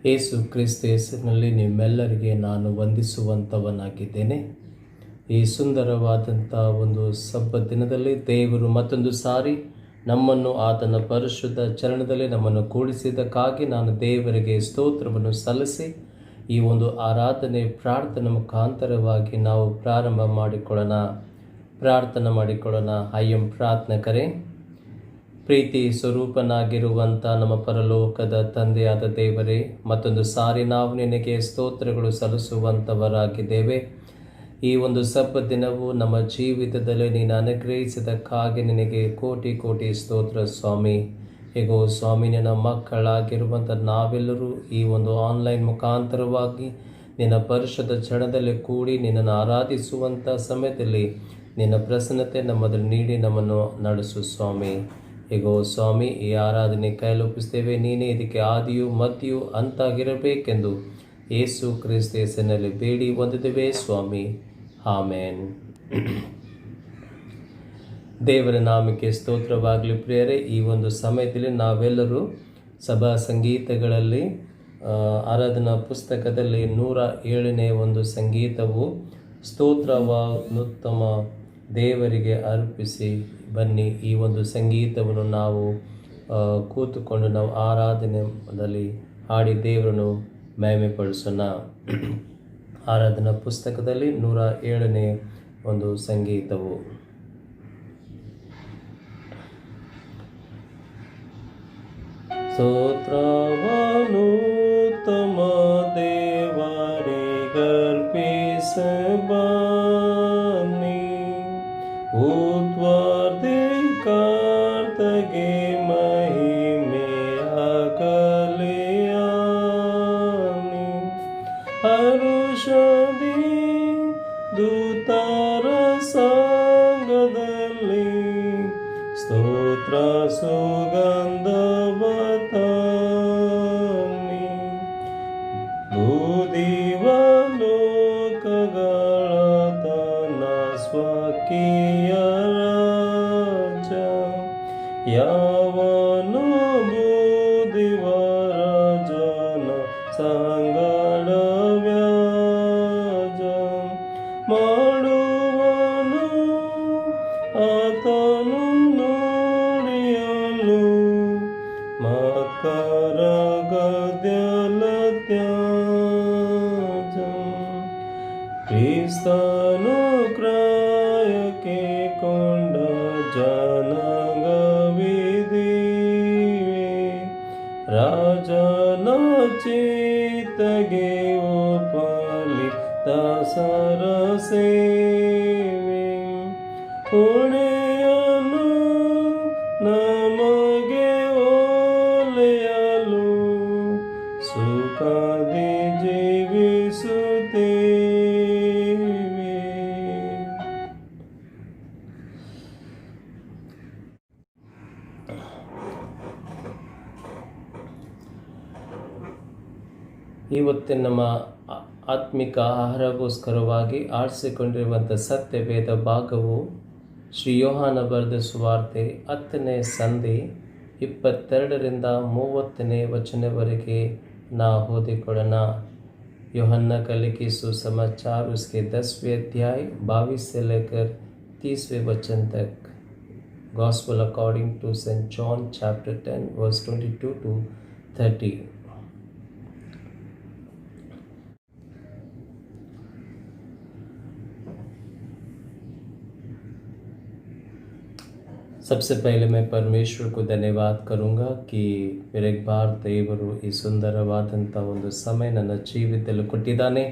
ಯೇಸು ಕ್ರಿಸ್ತ ಹೆಸರಿನಲ್ಲಿ ನಿಮ್ಮೆಲ್ಲರಿಗೆ ನಾನು ವಂದಿಸುವಂಥವನಾಗಿದ್ದೇನೆ. ಈ ಸುಂದರವಾದಂಥ ಒಂದು ಸಬ್ಬತ್ ದಿನದಲ್ಲಿ ದೇವರು ಮತ್ತೊಂದು ಸಾರಿ ನಮ್ಮನ್ನು ಆತನ ಪರಿಶುದ್ಧ ಚರಣದಲ್ಲಿ ನಮ್ಮನ್ನು ಕೂಡಿಸಿದ್ದಕ್ಕಾಗಿ ನಾನು ದೇವರಿಗೆ ಸ್ತೋತ್ರವನ್ನು ಸಲ್ಲಿಸಿ ಈ ಒಂದು ಆರಾಧನೆ ಪ್ರಾರ್ಥನೆ ಮುಖಾಂತರವಾಗಿ ನಾವು ಪ್ರಾರ್ಥನೆ ಮಾಡಿಕೊಳ್ಳೋಣ. ಅಯ್ಯಂ ಪ್ರಾರ್ಥನೆ. ಪ್ರೀತಿ ಸ್ವರೂಪನಾಗಿರುವಂಥ ನಮ್ಮ ಪರಲೋಕದ ತಂದೆಯಾದ ದೇವರೇ, ಮತ್ತೊಂದು ಸಾರಿ ನಾವು ನಿನಗೆ ಸ್ತೋತ್ರಗಳು ಸಲ್ಲಿಸುವಂಥವರಾಗಿದ್ದೇವೆ. ಈ ಒಂದು ಸಬ್ಬತ್ ದಿನವು ನಮ್ಮ ಜೀವಿತದಲ್ಲಿ ನೀನು ಅನುಗ್ರಹಿಸಿದ್ದಕ್ಕಾಗಿ ನಿನಗೆ ಕೋಟಿ ಕೋಟಿ ಸ್ತೋತ್ರ ಸ್ವಾಮಿ. ಹೇಗೋ ಸ್ವಾಮಿ, ನಿನ್ನ ಮಕ್ಕಳಾಗಿರುವಂಥ ನಾವೆಲ್ಲರೂ ಈ ಒಂದು ಆನ್ಲೈನ್ ಮುಖಾಂತರವಾಗಿ ನಿನ್ನ ಪರಿಶುದ್ಧ ಚರಣದಲ್ಲಿ ಕೂಡಿ ನಿನ್ನನ್ನು ಆರಾಧಿಸುವಂಥ ಸಮಯದಲ್ಲಿ ನಿನ್ನ ಪ್ರಸನ್ನತೆ ನಮ್ಮದಲ್ಲಿ ನೀಡಿ ನಮ್ಮನ್ನು ನಡೆಸು ಸ್ವಾಮಿ. ಹೇಗೋ ಸ್ವಾಮಿ, ಈ ಆರಾಧನೆ ಕೈಲೊಪ್ಪಿಸ್ತೇವೆ. ನೀನೇ ಇದಕ್ಕೆ ಆದಿಯು ಮಧ್ಯೆಯೂ ಅಂತಾಗಿರಬೇಕೆಂದು ಯೇಸು ಕ್ರಿಸ್ತ ಹೆಸರಿನಲ್ಲಿ ಬೇಡಿ ಹೊಂದಿದ್ದೇವೆ ಸ್ವಾಮಿ. ಆಮೇನ್. ದೇವರ ನಾಮಕ್ಕೆ ಸ್ತೋತ್ರವಾಗಲಿ. ಪ್ರಿಯರೇ, ಈ ಒಂದು ಸಮಯದಲ್ಲಿ ನಾವೆಲ್ಲರೂ ಸಭಾ ಸಂಗೀತಗಳಲ್ಲಿ ಆರಾಧನಾ ಪುಸ್ತಕದಲ್ಲಿ 107ನೇ ಒಂದು ಸಂಗೀತವು ಸ್ತೋತ್ರವಾನುತ್ತಮ ದೇವರಿಗೆ ಅರ್ಪಿಸಿ ಬನ್ನಿ. ಈ ಒಂದು ಸಂಗೀತವನ್ನು ನಾವು ಕೂತುಕೊಂಡು ನಾವು ಆರಾಧನೆಯಲ್ಲಿ ಹಾಡಿ ದೇವರನ್ನು ಮಹಿಮೆಪಡಿಸೋಣ. ಆರಾಧನಾ ಪುಸ್ತಕದಲ್ಲಿ 107ನೇ ಒಂದು ಸಂಗೀತವು ಸ್ತೋತ್ರವಾನುತ್ತಮ ದೇವರಿಗರ್ಪಿಸ ಬನ್ನಿ, ಉದ್ವಾರ್ದೆ ಕರ್ತಗೆ ಮಹಿಮೆಯಾಗಲಿ. ಹರುಷದಿ ದೂತರ ಸಂಗದಲ್ಲಿ ಸ್ತೋತ್ರ ಸುಗಂಧವ ತನ್ನಿ. ಭೂದಿವಲೋಕಗಳ ತನ್ನ ಸ್ವಕೀಯ ರಾಜ, ಯಾವನು ಭೂದಿವರಾಜನ ಸಂಗಡ ವ್ಯಾಜ ಮಾಡುವನು, ಆತನು ನುಡಿಯಲು ಮತ್ಕರ ಗದ್ಯಲ ತ್ಯಾಜ. ಕ್ರಿಸ್ತನು ಕ್ರಾಯಕ್ಕೆ ಕೊಂಡ ಜನಾಂಗವಿದಿವೆ, ರಾಜನ ಚಿತ್ತಗೆ ಒಪ್ಪಲಿ ದಾಸರ ಸೇವೆ. ಹೊಣೆಯನು ನಮಗೆ ಒಲೆಯಲು ಸುಖದಿ ಜೀವಿಸುತ್ತೇವೆ. ಇವತ್ತಿನ ನಮ್ಮ ಆತ್ಮಿಕ ಆಹಾರಗೋಸ್ಕರವಾಗಿ ಆರಿಸಿಕೊಂಡಿರುವಂಥ ಸತ್ಯವೇದ ಭಾಗವು ಶ್ರೀ ಯೋಹಾನ ಬರೆದ ಸುವಾರ್ತೆ 10ನೇ ಸಂಧಿ 22ರಿಂದ 30ನೇ ವಚನವರೆಗೆ ನಾವು ಓದಿಕೊಳ್ಳೋಣ. यूहन्ना का लिखी सुसमाचार उसके 10वें अध्याय 22 से लेकर 30वें वचन तक. Gospel according to St. John chapter 10 verse 22 to 30. सबसे पहले मैं परमेश्वर को धन्यवाद करूँगा कि फिर एक बार देವರು ಈ ಸುಂದರವಾದಂಥ ಒಂದು ಸಮಯ ನನ್ನ ಜೀವಿತದಲ್ಲಿ ಕೊಟ್ಟಿದ್ದಾನೆ,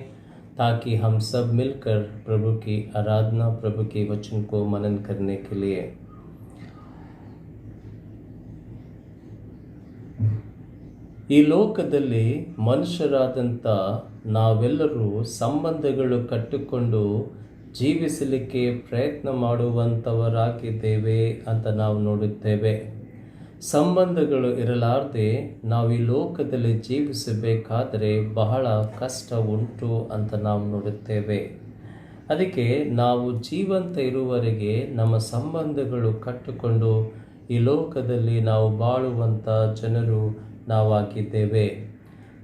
ताकि हम सब मिलकर प्रभु की आराधना, प्रभु के वचन को मनन करने के लिए. ಈ ಲೋಕದಲ್ಲಿ ಮನುಷ್ಯರಾದಂಥ ನಾವೆಲ್ಲರೂ ಸಂಬಂಧಗಳು ಕಟ್ಟಿಕೊಂಡು ಜೀವಿಸಲಿಕ್ಕೆ ಪ್ರಯತ್ನ ಮಾಡುವಂಥವರಾಗಿದ್ದೇವೆ ಅಂತ ನಾವು ನೋಡುತ್ತೇವೆ. ಸಂಬಂಧಗಳು ಇರಲಾರದೆ ನಾವು ಈ ಲೋಕದಲ್ಲಿ ಜೀವಿಸಬೇಕಾದರೆ ಬಹಳ ಕಷ್ಟ ಉಂಟು ಅಂತ ನಾವು ನೋಡುತ್ತೇವೆ. ಅದಕ್ಕೆ ನಾವು ಜೀವಂತ ಇರುವವರೆಗೆ ನಮ್ಮ ಸಂಬಂಧಗಳು ಕಟ್ಟಿಕೊಂಡು ಈ ಲೋಕದಲ್ಲಿ ನಾವು ಬಾಳುವಂಥ ಜನರು ನಾವಾಗಿದ್ದೇವೆ.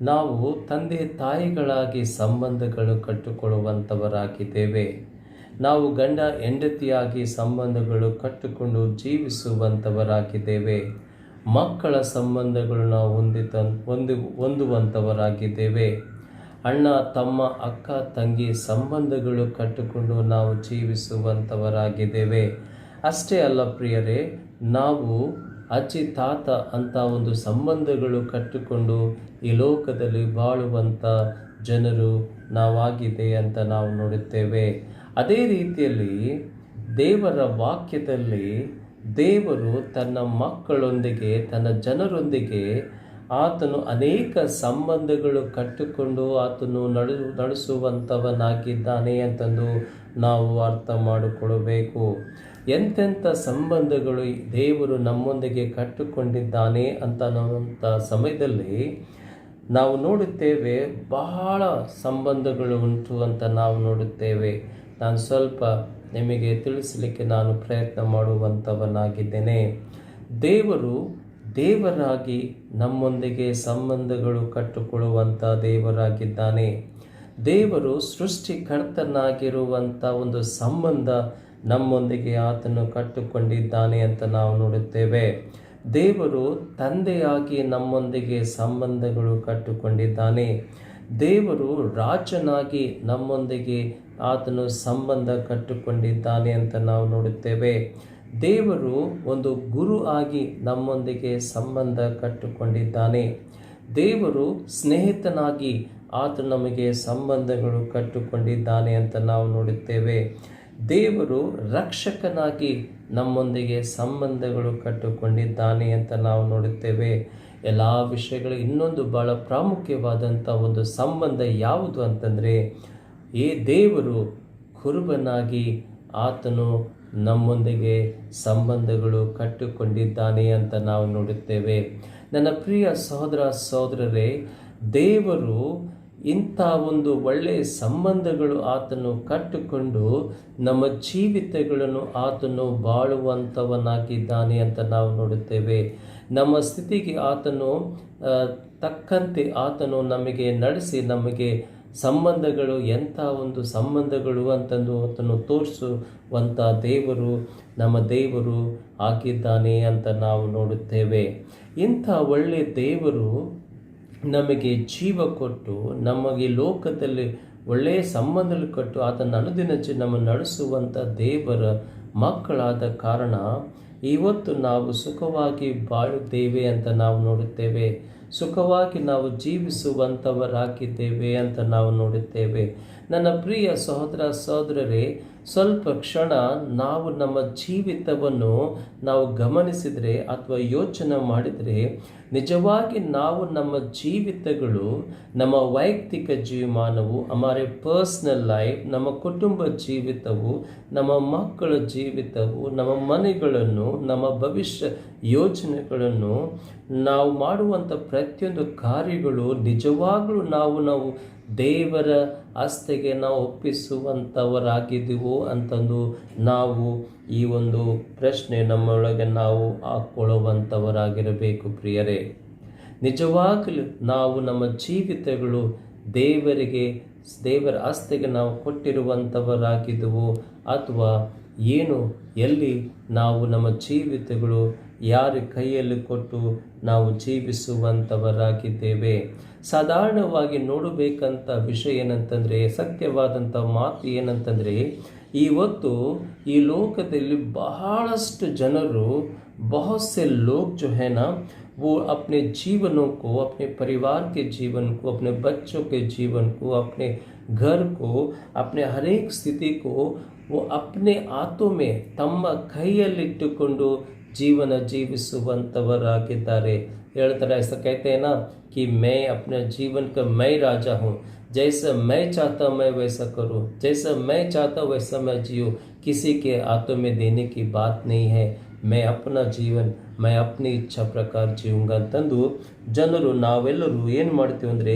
ನಾವು ತಂದೆ ತಾಯಿಗಳಾಗಿ ಸಂಬಂಧಗಳು ಕಟ್ಟಿಕೊಳ್ಳುವಂಥವರಾಗಿದ್ದೇವೆ. ನಾವು ಗಂಡ ಹೆಂಡತಿಯಾಗಿ ಸಂಬಂಧಗಳು ಕಟ್ಟಿಕೊಂಡು ಜೀವಿಸುವಂಥವರಾಗಿದ್ದೇವೆ. ಮಕ್ಕಳ ಸಂಬಂಧಗಳು ನಾವು ಹೊಂದುವಂಥವರಾಗಿದ್ದೇವೆ. ಅಣ್ಣ ತಮ್ಮ ಅಕ್ಕ ತಂಗಿ ಸಂಬಂಧಗಳು ಕಟ್ಟಿಕೊಂಡು ನಾವು ಜೀವಿಸುವಂಥವರಾಗಿದ್ದೇವೆ. ಅಷ್ಟೇ ಅಲ್ಲ ಪ್ರಿಯರೇ, ನಾವು ಅಜ್ಜಿ ತಾತ ಅಂತ ಒಂದು ಸಂಬಂಧಗಳು ಕಟ್ಟಿಕೊಂಡು ಈ ಲೋಕದಲ್ಲಿ ಬಾಳುವಂಥ ಜನರು ನಾವಾಗಿದೆ ಅಂತ ನಾವು ನೋಡುತ್ತೇವೆ. ಅದೇ ರೀತಿಯಲ್ಲಿ ದೇವರ ವಾಕ್ಯದಲ್ಲಿ ದೇವರು ತನ್ನ ಮಕ್ಕಳೊಂದಿಗೆ, ತನ್ನ ಜನರೊಂದಿಗೆ ಆತನು ಅನೇಕ ಸಂಬಂಧಗಳು ಕಟ್ಟಿಕೊಂಡು ಆತನು ನಡೆಸುವಂಥವನಾಗಿದ್ದಾನೆ ಅಂತಂದು ನಾವು ಅರ್ಥ ಮಾಡಿಕೊಳ್ಳಬೇಕು. ಎಂತೆಂಥ ಸಂಬಂಧಗಳು ದೇವರು ನಮ್ಮೊಂದಿಗೆ ಕಟ್ಟಿಕೊಂಡಿದ್ದಾನೆ ಅಂತ ಸಮಯದಲ್ಲಿ ನಾವು ನೋಡುತ್ತೇವೆ. ಬಹಳ ಸಂಬಂಧಗಳು ಉಂಟು ಅಂತ ನಾವು ನೋಡುತ್ತೇವೆ. ನಾನು ಸ್ವಲ್ಪ ನಿಮಗೆ ತಿಳಿಸಲಿಕ್ಕೆ ನಾನು ಪ್ರಯತ್ನ ಮಾಡುವಂಥವನಾಗಿದ್ದೇನೆ. ದೇವರು ದೇವರಾಗಿ ನಮ್ಮೊಂದಿಗೆ ಸಂಬಂಧಗಳು ಕಟ್ಟಿಕೊಳ್ಳುವಂಥ ದೇವರಾಗಿದ್ದಾನೆ. ದೇವರು ಸೃಷ್ಟಿಕರ್ತನಾಗಿರುವಂಥ ಒಂದು ಸಂಬಂಧ ನಮ್ಮೊಂದಿಗೆ ಆತನು ಕಟ್ಟಿಕೊಂಡಿದ್ದಾನೆ ಅಂತ ನಾವು ನೋಡುತ್ತೇವೆ. ದೇವರು ತಂದೆಯಾಗಿ ನಮ್ಮೊಂದಿಗೆ ಸಂಬಂಧಗಳು ಕಟ್ಟಿಕೊಂಡಿದ್ದಾನೆ. ದೇವರು ರಾಜನಾಗಿ ನಮ್ಮೊಂದಿಗೆ ಆತನು ಸಂಬಂಧ ಕಟ್ಟಿಕೊಂಡಿದ್ದಾನೆ ಅಂತ ನಾವು ನೋಡುತ್ತೇವೆ. ದೇವರು ಒಂದು ಗುರು ಆಗಿ ನಮ್ಮೊಂದಿಗೆ ಸಂಬಂಧ ಕಟ್ಟಿಕೊಂಡಿದ್ದಾನೆ. ದೇವರು ಸ್ನೇಹಿತನಾಗಿ ಆತನು ನಮಗೆ ಸಂಬಂಧಗಳು ಕಟ್ಟಿಕೊಂಡಿದ್ದಾನೆ ಅಂತ ನಾವು ನೋಡುತ್ತೇವೆ. ದೇವರು ರಕ್ಷಕನಾಗಿ ನಮ್ಮೊಂದಿಗೆ ಸಂಬಂಧಗಳು ಕಟ್ಟಿಕೊಂಡಿದ್ದಾನೆ ಅಂತ ನಾವು ನೋಡುತ್ತೇವೆ. ಎಲ್ಲ ವಿಷಯಗಳು ಇನ್ನೊಂದು ಬಹಳ ಪ್ರಾಮುಖ್ಯವಾದಂಥ ಒಂದು ಸಂಬಂಧ ಯಾವುದು ಅಂತಂದರೆ, ಈ ದೇವರು ಕುರುಬನಾಗಿ ಆತನು ನಮ್ಮೊಂದಿಗೆ ಸಂಬಂಧಗಳು ಕಟ್ಟಿಕೊಂಡಿದ್ದಾನೆ ಅಂತ ನಾವು ನೋಡುತ್ತೇವೆ. ನನ್ನ ಪ್ರಿಯ ಸಹೋದರ ಸಹೋದರರೇ, ದೇವರು ಇಂಥ ಒಂದು ಒಳ್ಳೆಯ ಸಂಬಂಧಗಳು ಆತನು ಕಟ್ಟಿಕೊಂಡು ನಮ್ಮ ಜೀವಿತಗಳನ್ನು ಆತನು ಬಾಳುವಂಥವನಾಗಿದ್ದಾನೆ ಅಂತ ನಾವು ನೋಡುತ್ತೇವೆ. ನಮ್ಮ ಸ್ಥಿತಿಗೆ ಆತನು ತಕ್ಕಂತೆ ಆತನು ನಮಗೆ ನಡೆಸಿ ನಮಗೆ ಸಂಬಂಧಗಳು ಎಂಥ ಒಂದು ಸಂಬಂಧಗಳು ಅಂತಂದು ಆತನು ತೋರಿಸುವಂಥ ದೇವರು ನಮ್ಮ ದೇವರು ಆಗಿದ್ದಾನೆ ಅಂತ ನಾವು ನೋಡುತ್ತೇವೆ. ಇಂಥ ಒಳ್ಳೆಯ ದೇವರು ನಮಗೆ ಜೀವ ಕೊಟ್ಟು ನಮಗೆ ಲೋಕದಲ್ಲಿ ಒಳ್ಳೆಯ ಸಂಬಂಧಗಳು ಕೊಟ್ಟು ಆತನ ಅನುದಿನ ನಮ್ಮನ್ನು ನಡೆಸುವಂಥ ದೇವರ ಮಕ್ಕಳಾದ ಕಾರಣ ಇವತ್ತು ನಾವು ಸುಖವಾಗಿ ಬಾಳುತ್ತೇವೆ ಅಂತ ನಾವು ನೋಡುತ್ತೇವೆ. ಸುಖವಾಗಿ ನಾವು ಜೀವಿಸುವಂಥವರಾಗಿದ್ದೇವೆ ಅಂತ ನಾವು ನೋಡುತ್ತೇವೆ. ನನ್ನ ಪ್ರಿಯ ಸಹೋದರ ಸಹೋದರರೇ, ಸ್ವಲ್ಪ ಕ್ಷಣ ನಾವು ನಮ್ಮ ಜೀವಿತವನ್ನು ನಾವು ಗಮನಿಸಿದರೆ ಅಥವಾ ಯೋಚನೆ ಮಾಡಿದರೆ, ನಿಜವಾಗಿ ನಾವು ನಮ್ಮ ಜೀವಿತಗಳು, ನಮ್ಮ ವೈಯಕ್ತಿಕ ಜೀವಮಾನವು, ಹಮಾರೆ ಪರ್ಸ್ನಲ್ ಲೈಫ್, ನಮ್ಮ ಕುಟುಂಬ ಜೀವಿತವು, ನಮ್ಮ ಮಕ್ಕಳ ಜೀವಿತವು, ನಮ್ಮ ಮನೆಗಳನ್ನು, ನಮ್ಮ ಭವಿಷ್ಯ ಯೋಜನೆಗಳನ್ನು, ನಾವು ಮಾಡುವಂಥ ಪ್ರತಿಯೊಂದು ಕಾರ್ಯಗಳು ನಿಜವಾಗಲೂ ನಾವು ದೇವರ ಆಸ್ತಿಗೆ ನಾವು ಒಪ್ಪಿಸುವಂಥವರಾಗಿದ್ದೀವೋ ಅಂತಂದು ನಾವು ಈ ಒಂದು ಪ್ರಶ್ನೆ ನಮ್ಮೊಳಗೆ ನಾವು ಹಾಕ್ಕೊಳ್ಳುವಂಥವರಾಗಿರಬೇಕು ಪ್ರಿಯರೇ. ನಿಜವಾಗಲೂ ನಾವು ನಮ್ಮ ಜೀವಿತಗಳು ದೇವರ ಆಸ್ತಿಗೆ ನಾವು ಕೊಟ್ಟಿರುವಂಥವರಾಗಿದ್ದೆವೋ ಅಥವಾ ಏನು ಎಲ್ಲಿ ನಾವು ನಮ್ಮ ಜೀವಿತಗಳು ಯಾರ ಕೈಯಲ್ಲಿ ಕೊಟ್ಟು ನಾವು ಜೀವಿಸುವಂಥವರಾಗಿದ್ದೇವೆ. ಸಾಧಾರಣವಾಗಿ ನೋಡಬೇಕಂತ ವಿಷಯ ಏನಂತಂದರೆ, ಸತ್ಯವಾದಂಥ ಮಾತು ಏನಂತಂದರೆ, ಇವತ್ತು ಈ ಲೋಕದಲ್ಲಿ ಬಹಳಷ್ಟು ಜನರು बहुत से लोग जो है ना वो अपने जीवनों को, अपने परिवार के जीवन को, अपने बच्चों के जीवन को, अपने घर को, अपने हर एक स्थिति को वो अपने हाथों में ತಮ್ಮ ಕೈಯಲ್ಲಿಟ್ಟುಕೊಂಡು ಜೀವನ ಜೀವಿಸುವಂಥವರಾಗಿದ್ದಾರೆ. ಹೇಳ್ತಾರೆ, ऐसा कहते हैं ना कि मैं अपने जीवन का मैं राजा हूँ, जैसा मैं चाहता मैं वैसा करूँ, जैसा मैं चाहता वैसा मैं जियो, किसी के हाथों में देने की बात नहीं है, मैं अपना जीवन मैं अपनी इच्छा प्रकार ಜೀವಂಗ ಅಂತಂದು ಜನರು ನಾವೆಲ್ಲರೂ ಏನು ಮಾಡ್ತೀವಿ ಅಂದರೆ,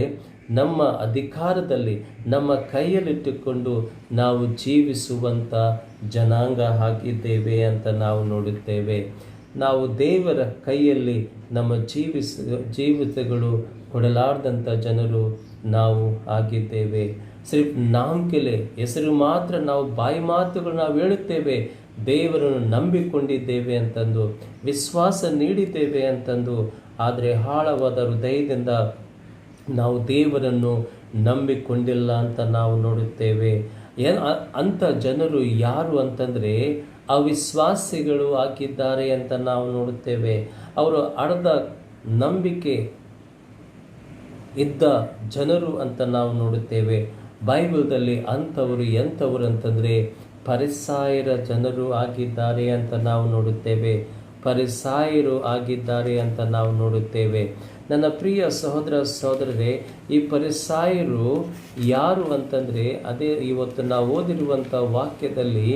ನಮ್ಮ ಅಧಿಕಾರದಲ್ಲಿ ನಮ್ಮ ಕೈಯಲ್ಲಿಟ್ಟುಕೊಂಡು ನಾವು ಜೀವಿಸುವಂಥ ಜನಾಂಗ ಆಗಿದ್ದೇವೆ ಅಂತ ನಾವು ನೋಡುತ್ತೇವೆ. ನಾವು ದೇವರ ಕೈಯಲ್ಲಿ ನಮ್ಮ ಜೀವಿತಗಳು ಕೊಡಲಾರ್ದಂಥ ಜನರು ನಾವು ಆಗಿದ್ದೇವೆ. ಸಿರ್ಫ್ ನಾಮ್ ಕೆಲೆ, ಹೆಸರು ಮಾತ್ರ, ನಾವು ಬಾಯಿ ಮಾತುಗಳು ನಾವು ಹೇಳುತ್ತೇವೆ, ದೇವರನ್ನು ನಂಬಿಕೊಂಡಿದ್ದೇವೆ ಅಂತಂದು, ವಿಶ್ವಾಸ ನೀಡಿದ್ದೇವೆ ಅಂತಂದು, ಆದರೆ ಆಳವಾದ ಹೃದಯದಿಂದ ನಾವು ದೇವರನ್ನು ನಂಬಿಕೊಂಡಿಲ್ಲ ಅಂತ ನಾವು ನೋಡುತ್ತೇವೆ. ಅಂಥ ಜನರು ಯಾರು ಅಂತಂದರೆ ಅವಿಶ್ವಾಸಿಗಳು ಆಗಿದ್ದಾರೆ ಅಂತ ನಾವು ನೋಡುತ್ತೇವೆ. ಅವರು ಅರ್ಧ ನಂಬಿಕೆ ಇದ್ದ ಜನರು ಅಂತ ನಾವು ನೋಡುತ್ತೇವೆ. ಬೈಬಲ್ದಲ್ಲಿ ಅಂಥವರು ಎಂಥವರು ಅಂತಂದರೆ ಫರಿಸಾಯರ ಜನರು ಆಗಿದ್ದಾರೆ ಅಂತ ನಾವು ನೋಡುತ್ತೇವೆ. ಫರಿಸಾಯರು ಆಗಿದ್ದಾರೆ ಅಂತ ನಾವು ನೋಡುತ್ತೇವೆ. ನನ್ನ ಪ್ರಿಯ ಸಹೋದರ ಸಹೋದರರೇ, ಈ ಫರಿಸಾಯರು ಯಾರು ಅಂತಂದರೆ ಅದೇ ಇವತ್ತು ನಾವು ಓದಿರುವಂಥ ವಾಕ್ಯದಲ್ಲಿ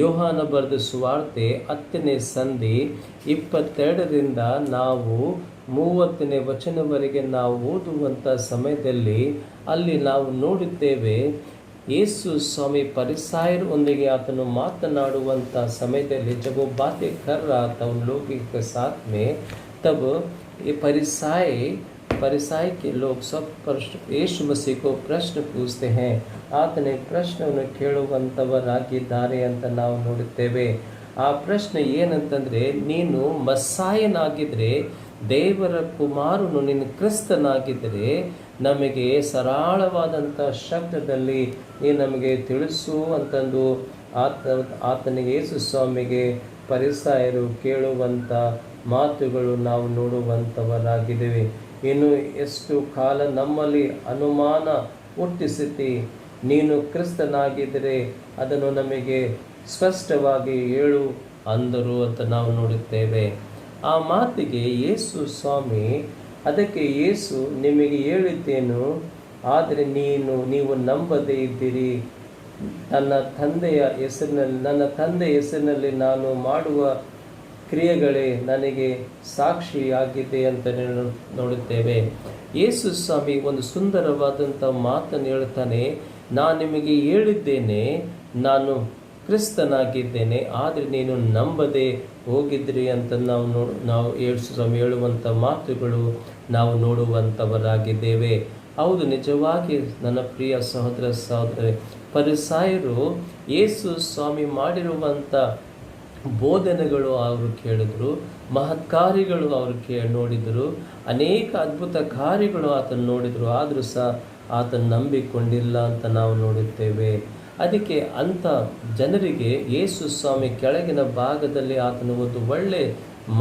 ಯೋಹಾನ ಬರೆದ ಸುವಾರ್ತೆ 10ನೇ ಸಂಧಿ 22ರಿಂದ ನಾವು 30ನೇ ವಚನವರೆಗೆ ನಾವು ಓದುವಂಥ ಸಮಯದಲ್ಲಿ ಅಲ್ಲಿ ನಾವು ನೋಡುತ್ತೇವೆ, ಯೇಸು ಸ್ವಾಮಿ ಫರಿಸಾಯರು ಒಂದಿಗೆ ಆತನು ಮಾತನಾಡುವಂಥ ಸಮಯದಲ್ಲಿ जब वो बातें कर रहा था उन लोगों के साथ में, तब ये फरिसाई के लोग सब यीशु मसीह को प्रश्न पूछते हैं. ಆತನೇ ಪ್ರಶ್ನೆಯನ್ನು ಕೇಳುವಂಥವರಾಗಿದ್ದಾರೆ ಅಂತ ನಾವು ನೋಡುತ್ತೇವೆ. ಆ ಪ್ರಶ್ನೆ ಏನಂತಂದರೆ, ನೀನು ಮಸ್ಸಾಯನಾಗಿದ್ದರೆ, ದೇವರ ಕುಮಾರನು, ನೀನು ಕ್ರಿಸ್ತನಾಗಿದ್ದರೆ ನಮಗೆ ಸರಳವಾದಂಥ ಶಬ್ದದಲ್ಲಿ ನೀನು ನಮಗೆ ತಿಳಿಸು ಅಂತಂದು ಆತನಿಗೆ, ಯೇಸು ಸ್ವಾಮಿಗೆ ಫರಿಸಾಯರು ಕೇಳುವಂಥ ಮಾತುಗಳು ನಾವು ನೋಡುವಂಥವರಾಗಿದ್ದೇವೆ. ಇನ್ನು ಎಷ್ಟು ಕಾಲ ನಮ್ಮಲ್ಲಿ ಅನುಮಾನ ಹುಟ್ಟಿಸುತ್ತಿ, ನೀನು ಕ್ರಿಸ್ತನಾಗಿದ್ದರೆ ಅದನ್ನು ನಮಗೆ ಸ್ಪಷ್ಟವಾಗಿ ಹೇಳು ಅಂದರು ಅಂತ ನಾವು ನೋಡುತ್ತೇವೆ. ಆ ಮಾತಿಗೆ ಯೇಸು ಸ್ವಾಮಿ, ಅದಕ್ಕೆ ಯೇಸು, ನಿಮಗೆ ಹೇಳಿದ್ದೇನು, ಆದರೆ ನೀವು ನಂಬದೇ ಇದ್ದೀರಿ. ನನ್ನ ತಂದೆಯ ಹೆಸರಿನಲ್ಲಿ ನಾನು ಮಾಡುವ ಕ್ರಿಯೆಗಳೇ ನನಗೆ ಸಾಕ್ಷಿಯಾಗಿದೆ ಅಂತ ನೋಡುತ್ತೇವೆ. ಯೇಸು ಸ್ವಾಮಿ ಒಂದು ಸುಂದರವಾದಂಥ ಮಾತನ್ನು ಹೇಳ್ತಾನೆ, ನಾನು ನಿಮಗೆ ಹೇಳಿದ್ದೇನೆ, ನಾನು ಕ್ರಿಸ್ತನಾಗಿದ್ದೇನೆ, ಆದರೆ ನೀನು ನಂಬದೆ ಹೋಗಿದ್ರಿ ಅಂತ ನಾವು ಯೇಸು ಸ್ವಾಮಿ ಹೇಳುವಂಥ ಮಾತುಗಳು ನಾವು ನೋಡುವಂಥವರಾಗಿದ್ದೇವೆ. ಹೌದು, ನಿಜವಾಗಿ ನನ್ನ ಪ್ರಿಯ ಸಹೋದರ ಸಹೋದರಿ, ಫರಿಸಾಯರು ಯೇಸು ಸ್ವಾಮಿ ಮಾಡಿರುವಂಥ ಬೋಧನೆಗಳು ಅವರು ಕೇಳಿದ್ರು, ಮಹತ್ಕಾರ್ಯಗಳು ಅವರು ನೋಡಿದರು, ಅನೇಕ ಅದ್ಭುತ ಕಾರ್ಯಗಳು ಆತನು ನೋಡಿದರು, ಆದರೂ ಸಹ ಆತನು ನಂಬಿಕೊಂಡಿಲ್ಲ ಅಂತ ನಾವು ನೋಡುತ್ತೇವೆ. ಅದಕ್ಕೆ ಅಂಥ ಜನರಿಗೆ ಯೇಸು ಸ್ವಾಮಿ ಕೆಳಗಿನ ಭಾಗದಲ್ಲಿ ಆತನು ಒಂದು ಒಳ್ಳೆ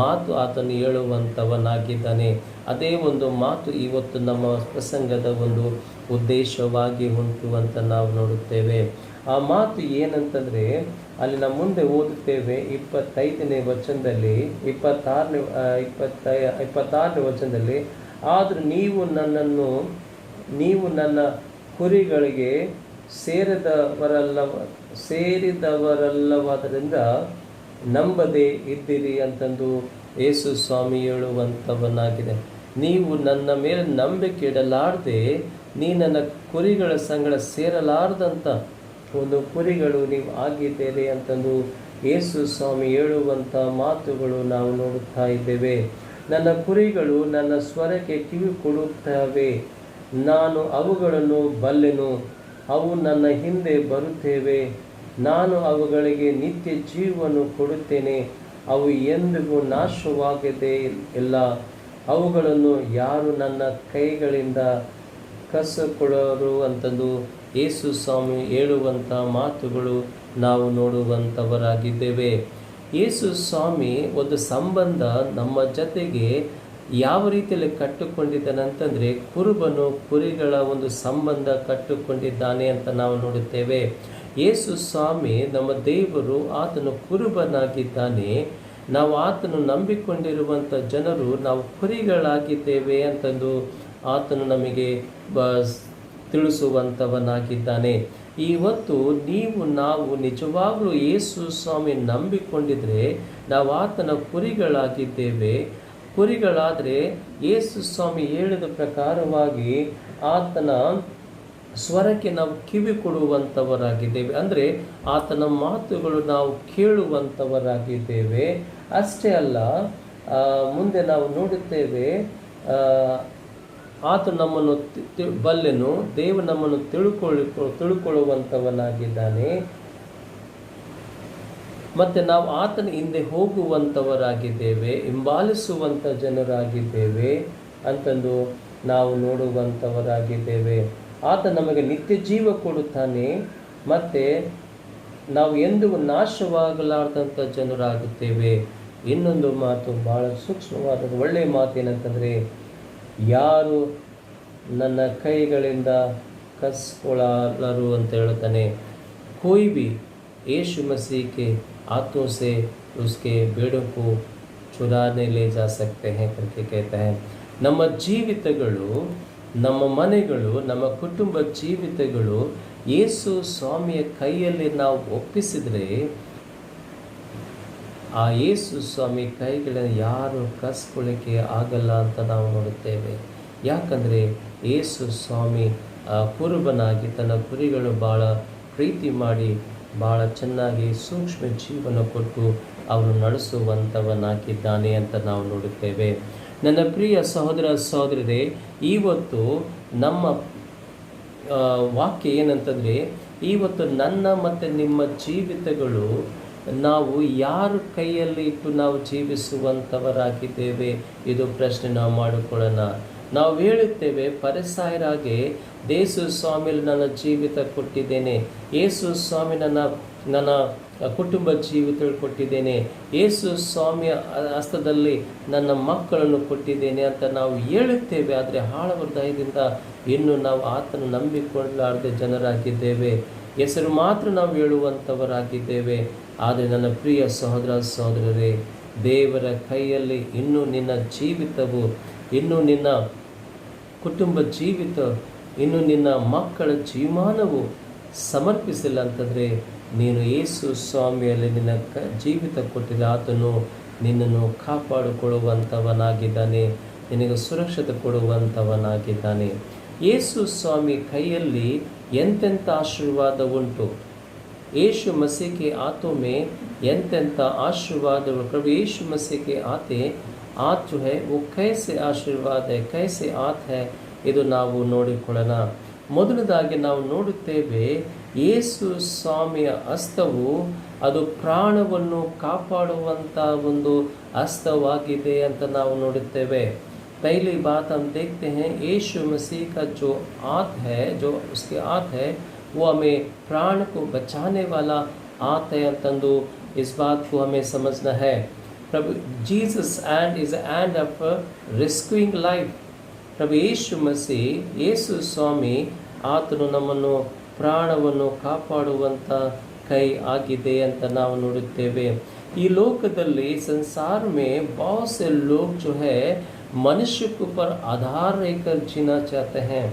ಮಾತು ಆತನು ಹೇಳುವಂಥವನಾಗಿದ್ದಾನೆ. ಅದೇ ಒಂದು ಮಾತು ಇವತ್ತು ನಮ್ಮ ಪ್ರಸಂಗದ ಒಂದು ಉದ್ದೇಶವಾಗಿ ಉಂಟು ಅಂತ ನಾವು ನೋಡುತ್ತೇವೆ. ಆ ಮಾತು ಏನಂತಂದರೆ, ಅಲ್ಲಿ ನಾವು ಮುಂದೆ ಓದುತ್ತೇವೆ 25ನೇ ವಚನದಲ್ಲಿ, 26ನೇ ವಚನದಲ್ಲಿ, ಆದರೂ ನೀವು ನನ್ನ ಕುರಿಗಳಿಗೆ ಸೇರಿದವರಲ್ಲವಾದ್ದರಿಂದ ನಂಬದೇ ಇದ್ದೀರಿ ಅಂತಂದು ಯೇಸು ಸ್ವಾಮಿ ಹೇಳುವಂಥವನಾಗಿದೆ. ನೀವು ನನ್ನ ಮೇಲೆ ನಂಬಿಕೆ ಇಡಲಾರದೆ, ನೀ ನನ್ನ ಕುರಿಗಳ ಸಂಗಡ ಸೇರಲಾರದಂಥ ಒಂದು ಕುರಿಗಳು ನೀವು ಆಗಿದ್ದೀರಿ ಅಂತಂದು ಯೇಸು ಸ್ವಾಮಿ ಹೇಳುವಂಥ ಮಾತುಗಳು ನಾವು ನೋಡುತ್ತಾ ಇದ್ದೇವೆ. ನನ್ನ ಕುರಿಗಳು ನನ್ನ ಸ್ವರಕ್ಕೆ ಕಿವಿ ಕೊಡುತ್ತವೆ, ನಾನು ಅವುಗಳನ್ನು ಬಲ್ಲೆನು, ಅವು ನನ್ನ ಹಿಂದೆ ಬರುತ್ತೇವೆ, ನಾನು ಅವುಗಳಿಗೆ ನಿತ್ಯ ಜೀವವನ್ನು ಕೊಡುತ್ತೇನೆ, ಅವು ಎಂದಿಗೂ ನಾಶವಾಗದೇ ಇಲ್ಲ, ಅವುಗಳನ್ನು ಯಾರು ನನ್ನ ಕೈಗಳಿಂದ ಕಸಿಕೊಳ್ಳರು ಅಂತಂದು ಯೇಸು ಸ್ವಾಮಿ ಹೇಳುವಂಥ ಮಾತುಗಳು ನಾವು ನೋಡುವಂಥವರಾಗಿದ್ದೇವೆ. ಯೇಸು ಸ್ವಾಮಿ ಒಂದು ಸಂಬಂಧ ನಮ್ಮ ಜೊತೆಗೆ ಯಾವ ರೀತಿಯಲ್ಲಿ ಕಟ್ಟಿಕೊಂಡಿದ್ದಾನೆ ಅಂತಂದರೆ, ಕುರುಬನು ಕುರಿಗಳ ಒಂದು ಸಂಬಂಧ ಕಟ್ಟಿಕೊಂಡಿದ್ದಾನೆ ಅಂತ ನಾವು ನೋಡುತ್ತೇವೆ. ಯೇಸು ಸ್ವಾಮಿ ನಮ್ಮ ದೇವರು, ಆತನು ಕುರುಬನಾಗಿದ್ದಾನೆ. ನಾವು ಆತನು ನಂಬಿಕೊಂಡಿರುವಂಥ ಜನರು ನಾವು ಕುರಿಗಳಾಗಿದ್ದೇವೆ ಅಂತಂದು ಆತನು ನಮಗೆ ತಿಳಿಸುವಂಥವನಾಗಿದ್ದಾನೆ. ಇವತ್ತು ನಾವು ನಿಜವಾಗಲೂ ಯೇಸು ಸ್ವಾಮಿ ನಂಬಿಕೊಂಡಿದ್ರೆ ನಾವು ಆತನ ಕುರಿಗಳಾಗಿದ್ದೇವೆ. ಕುರಿಗಳಾದರೆ ಯೇಸು ಸ್ವಾಮಿ ಹೇಳಿದ ಪ್ರಕಾರವಾಗಿ ಆತನ ಸ್ವರಕ್ಕೆ ನಾವು ಕಿವಿ ಕೊಡುವಂಥವರಾಗಿದ್ದೇವೆ. ಅಂದರೆ ಆತನ ಮಾತುಗಳು ನಾವು ಕೇಳುವಂಥವರಾಗಿದ್ದೇವೆ. ಅಷ್ಟೇ ಅಲ್ಲ, ಮುಂದೆ ನಾವು ನೋಡುತ್ತೇವೆ ಆತ ನಮ್ಮನ್ನು ಬಲ್ಲೆನು, ದೇವರು ನಮ್ಮನ್ನು ತಿಳ್ಕೊಳ್ಳುವಂಥವನಾಗಿದ್ದಾನೆ. ಮತ್ತು ನಾವು ಆತನ ಹಿಂದೆ ಹೋಗುವಂಥವರಾಗಿದ್ದೇವೆ, ಹಿಂಬಾಲಿಸುವಂಥ ಜನರಾಗಿದ್ದೇವೆ ಅಂತಂದು ನಾವು ನೋಡುವಂಥವರಾಗಿದ್ದೇವೆ. ಆತ ನಮಗೆ ನಿತ್ಯ ಜೀವ ಕೊಡುತ್ತಾನೆ ಮತ್ತು ನಾವು ಎಂದೂ ನಾಶವಾಗಲಾರ್ದಂಥ ಜನರಾಗುತ್ತೇವೆ. ಇನ್ನೊಂದು ಮಾತು ಭಾಳ ಸೂಕ್ಷ್ಮವಾದ ಒಳ್ಳೆಯ ಮಾತು ಏನಂತಂದರೆ, ಯಾರು ನನ್ನ ಕೈಗಳಿಂದ ಕಸ್ಕೊಳ್ಳರು ಅಂತ ಹೇಳ್ತಾನೆ. कोई भी यीशु मसीह के हाथों से उसके बेड़ों को चुराने ले जा सकते हैं करके कहता है. ನಮ್ಮ ಜೀವಿತಗಳು, ನಮ್ಮ ಮನೆಗಳು, ನಮ್ಮ ಕುಟುಂಬ ಜೀವಿತಗಳು ಯೇಸು ಸ್ವಾಮಿಯ ಕೈಯಲ್ಲಿ ನಾವು ಒಪ್ಪಿಸಿದರೆ ಆ ಯೇಸು ಸ್ವಾಮಿ ಕೈಗಳನ್ನು ಯಾರು ಕಸ್ಕೊಳ್ಳಿಕ್ಕೆ ಆಗಲ್ಲ ಅಂತ ನಾವು ನೋಡುತ್ತೇವೆ. ಯಾಕಂದರೆ ಯೇಸು ಸ್ವಾಮಿ ಕುರುಬನಾಗಿ ತನ್ನ ಕುರಿಗಳು ಭಾಳ ಪ್ರೀತಿ ಮಾಡಿ ಭಾಳ ಚೆನ್ನಾಗಿ ಸೂಕ್ಷ್ಮ ಜೀವನ ಕೊಟ್ಟು ಅವನು ನಡೆಸುವಂಥವನಾಗಿದ್ದಾನೆ ಅಂತ ನಾವು ನೋಡುತ್ತೇವೆ. ನನ್ನ ಪ್ರಿಯ ಸಹೋದರ ಸಹೋದರರೇ, ಇವತ್ತು ನಮ್ಮ ವಾಕ್ಯ ಏನಂತಂದರೆ, ಇವತ್ತು ನನ್ನ ಮತ್ತು ನಿಮ್ಮ ಜೀವಿತಗಳು ನಾವು ಯಾರ ಕೈಯಲ್ಲಿ ಇಟ್ಟು ನಾವು ಜೀವಿಸುವಂಥವರಾಗಿದ್ದೇವೆ, ಇದು ಪ್ರಶ್ನೆ ನಾವು ಮಾಡಿಕೊಳ್ಳೋಣ. ನಾವು ಹೇಳುತ್ತೇವೆ ಫರಿಸಾಯರಾಗೆ, ಯೇಸು ಸ್ವಾಮಿಯಲ್ಲಿ ನನ್ನ ಜೀವಿತ ಕೊಟ್ಟಿದ್ದೇನೆ, ಯೇಸು ಸ್ವಾಮಿ ನನ್ನ ಕುಟುಂಬ ಜೀವಿತ ಕೊಟ್ಟಿದ್ದೇನೆ, ಯೇಸು ಸ್ವಾಮಿಯ ಹಸ್ತದಲ್ಲಿ ನನ್ನ ಮಕ್ಕಳನ್ನು ಕೊಟ್ಟಿದ್ದೇನೆ ಅಂತ ನಾವು ಹೇಳುತ್ತೇವೆ. ಆದರೆ ಆಳ ಹೃದಯದಿಂದ ಇನ್ನು ನಾವು ಆತನ ನಂಬಿಕೊಳ್ಳಲಾರದೆ ಜನರಾಗಿದ್ದೇವೆ. ಹೆಸರು ಮಾತ್ರ ನಾವು ಹೇಳುವಂಥವರಾಗಿದ್ದೇವೆ. ಆದರೆ ನನ್ನ ಪ್ರಿಯ ಸಹೋದರ ಸಹೋದರರೇ, ದೇವರ ಕೈಯಲ್ಲಿ ಇನ್ನೂ ನಿನ್ನ ಜೀವಿತವು, ಇನ್ನೂ ನಿನ್ನ ಕುಟುಂಬ ಜೀವಿತ, ಇನ್ನು ನಿನ್ನ ಮಕ್ಕಳ ಜೀವಮಾನವು ಸಮರ್ಪಿಸಿಲ್ಲ ಅಂತಂದರೆ ನೀನು ಯೇಸು ಸ್ವಾಮಿಯಲ್ಲಿ ನಿನ್ನ ಜೀವಿತ ಕೊಟ್ಟಿದ್ದ ಆತನು ನಿನ್ನನ್ನು ಕಾಪಾಡಿಕೊಳ್ಳುವಂಥವನಾಗಿದ್ದಾನೆ, ನಿನಗೆ ಸುರಕ್ಷತೆ ಕೊಡುವಂಥವನಾಗಿದ್ದಾನೆ. ಯೇಸು ಸ್ವಾಮಿ ಕೈಯಲ್ಲಿ ಎಂತೆಂಥ ಆಶೀರ್ವಾದ ಉಂಟು. यीशु मसीह के हाथों में ಎಂತೆಂಥ ಆಶೀರ್ವಾದ. प्रभु यीशु मसीह के हाथ जो है वो कैसे आशीर्वाद है, कैसे हाथ है, ಇದು ನಾವು ನೋಡಿಕೊಳ್ಳೋಣ. ಮೊದಲದಾಗಿ ನಾವು ನೋಡುತ್ತೇವೆ, ಯೇಸು ಸ್ವಾಮಿಯ ಹಸ್ತವು ಅದು ಪ್ರಾಣವನ್ನು ಕಾಪಾಡುವಂಥ ಒಂದು ಹಸ್ತವಾಗಿದೆ ಅಂತ ನಾವು ನೋಡುತ್ತೇವೆ. पहली बात हम देखते हैं, यीशु मसीह का जो हाथ है, जो उसके हाथ है वो हमें प्राण को बचाने वाला हाथ है ಅಂತಂದು इस बात को हमें समझना है. प्रभु Jesus hand is a hand of rescuing life. प्रभु यीशु मसीह, ಯೇಸು ಸ್ವಾಮಿ ಆತನು ನಮ್ಮನ್ನು ಪ್ರಾಣವನ್ನು ಕಾಪಾಡುವಂಥ ಕೈ ಆಗಿದೆ ಅಂತ ನಾವು ನೋಡುತ್ತೇವೆ. ಈ ಲೋಕದಲ್ಲಿ संसार में बहुत से लोग जो है मनुष्य के ऊपर आधार रहकर जीना चाहते हैं,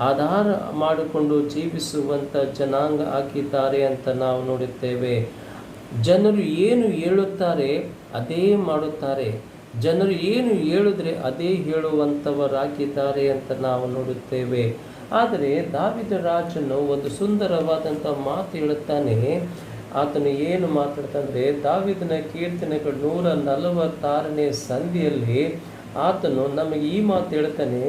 ಆಧಾರ ಮಾಡಿಕೊಂಡು ಜೀವಿಸುವಂಥ ಜನಾಂಗ ಆಗಿದ್ದಾರೆ ಅಂತ ನಾವು ನೋಡುತ್ತೇವೆ. ಜನರು ಏನು ಹೇಳುತ್ತಾರೆ ಅದೇ ಮಾಡುತ್ತಾರೆ, ಜನರು ಏನು ಹೇಳಿದ್ರೆ ಅದೇ ಹೇಳುವಂಥವರಾಗಿದ್ದಾರೆ ಅಂತ ನಾವು ನೋಡುತ್ತೇವೆ. ಆದರೆ ದಾವೀದ ರಾಜನು ಒಂದು ಸುಂದರವಾದಂಥ ಮಾತು ಹೇಳುತ್ತಾನೆ. ಆತನು ಏನು ಮಾತಾಡ್ತಾನೆ, ದಾವೀದನ ಕೀರ್ತನೆಗಳು 146ನೇ ಸಂಧಿಯಲ್ಲಿ ಆತನು ನಮಗೆ ಈ ಮಾತು ಹೇಳ್ತಾನೆ.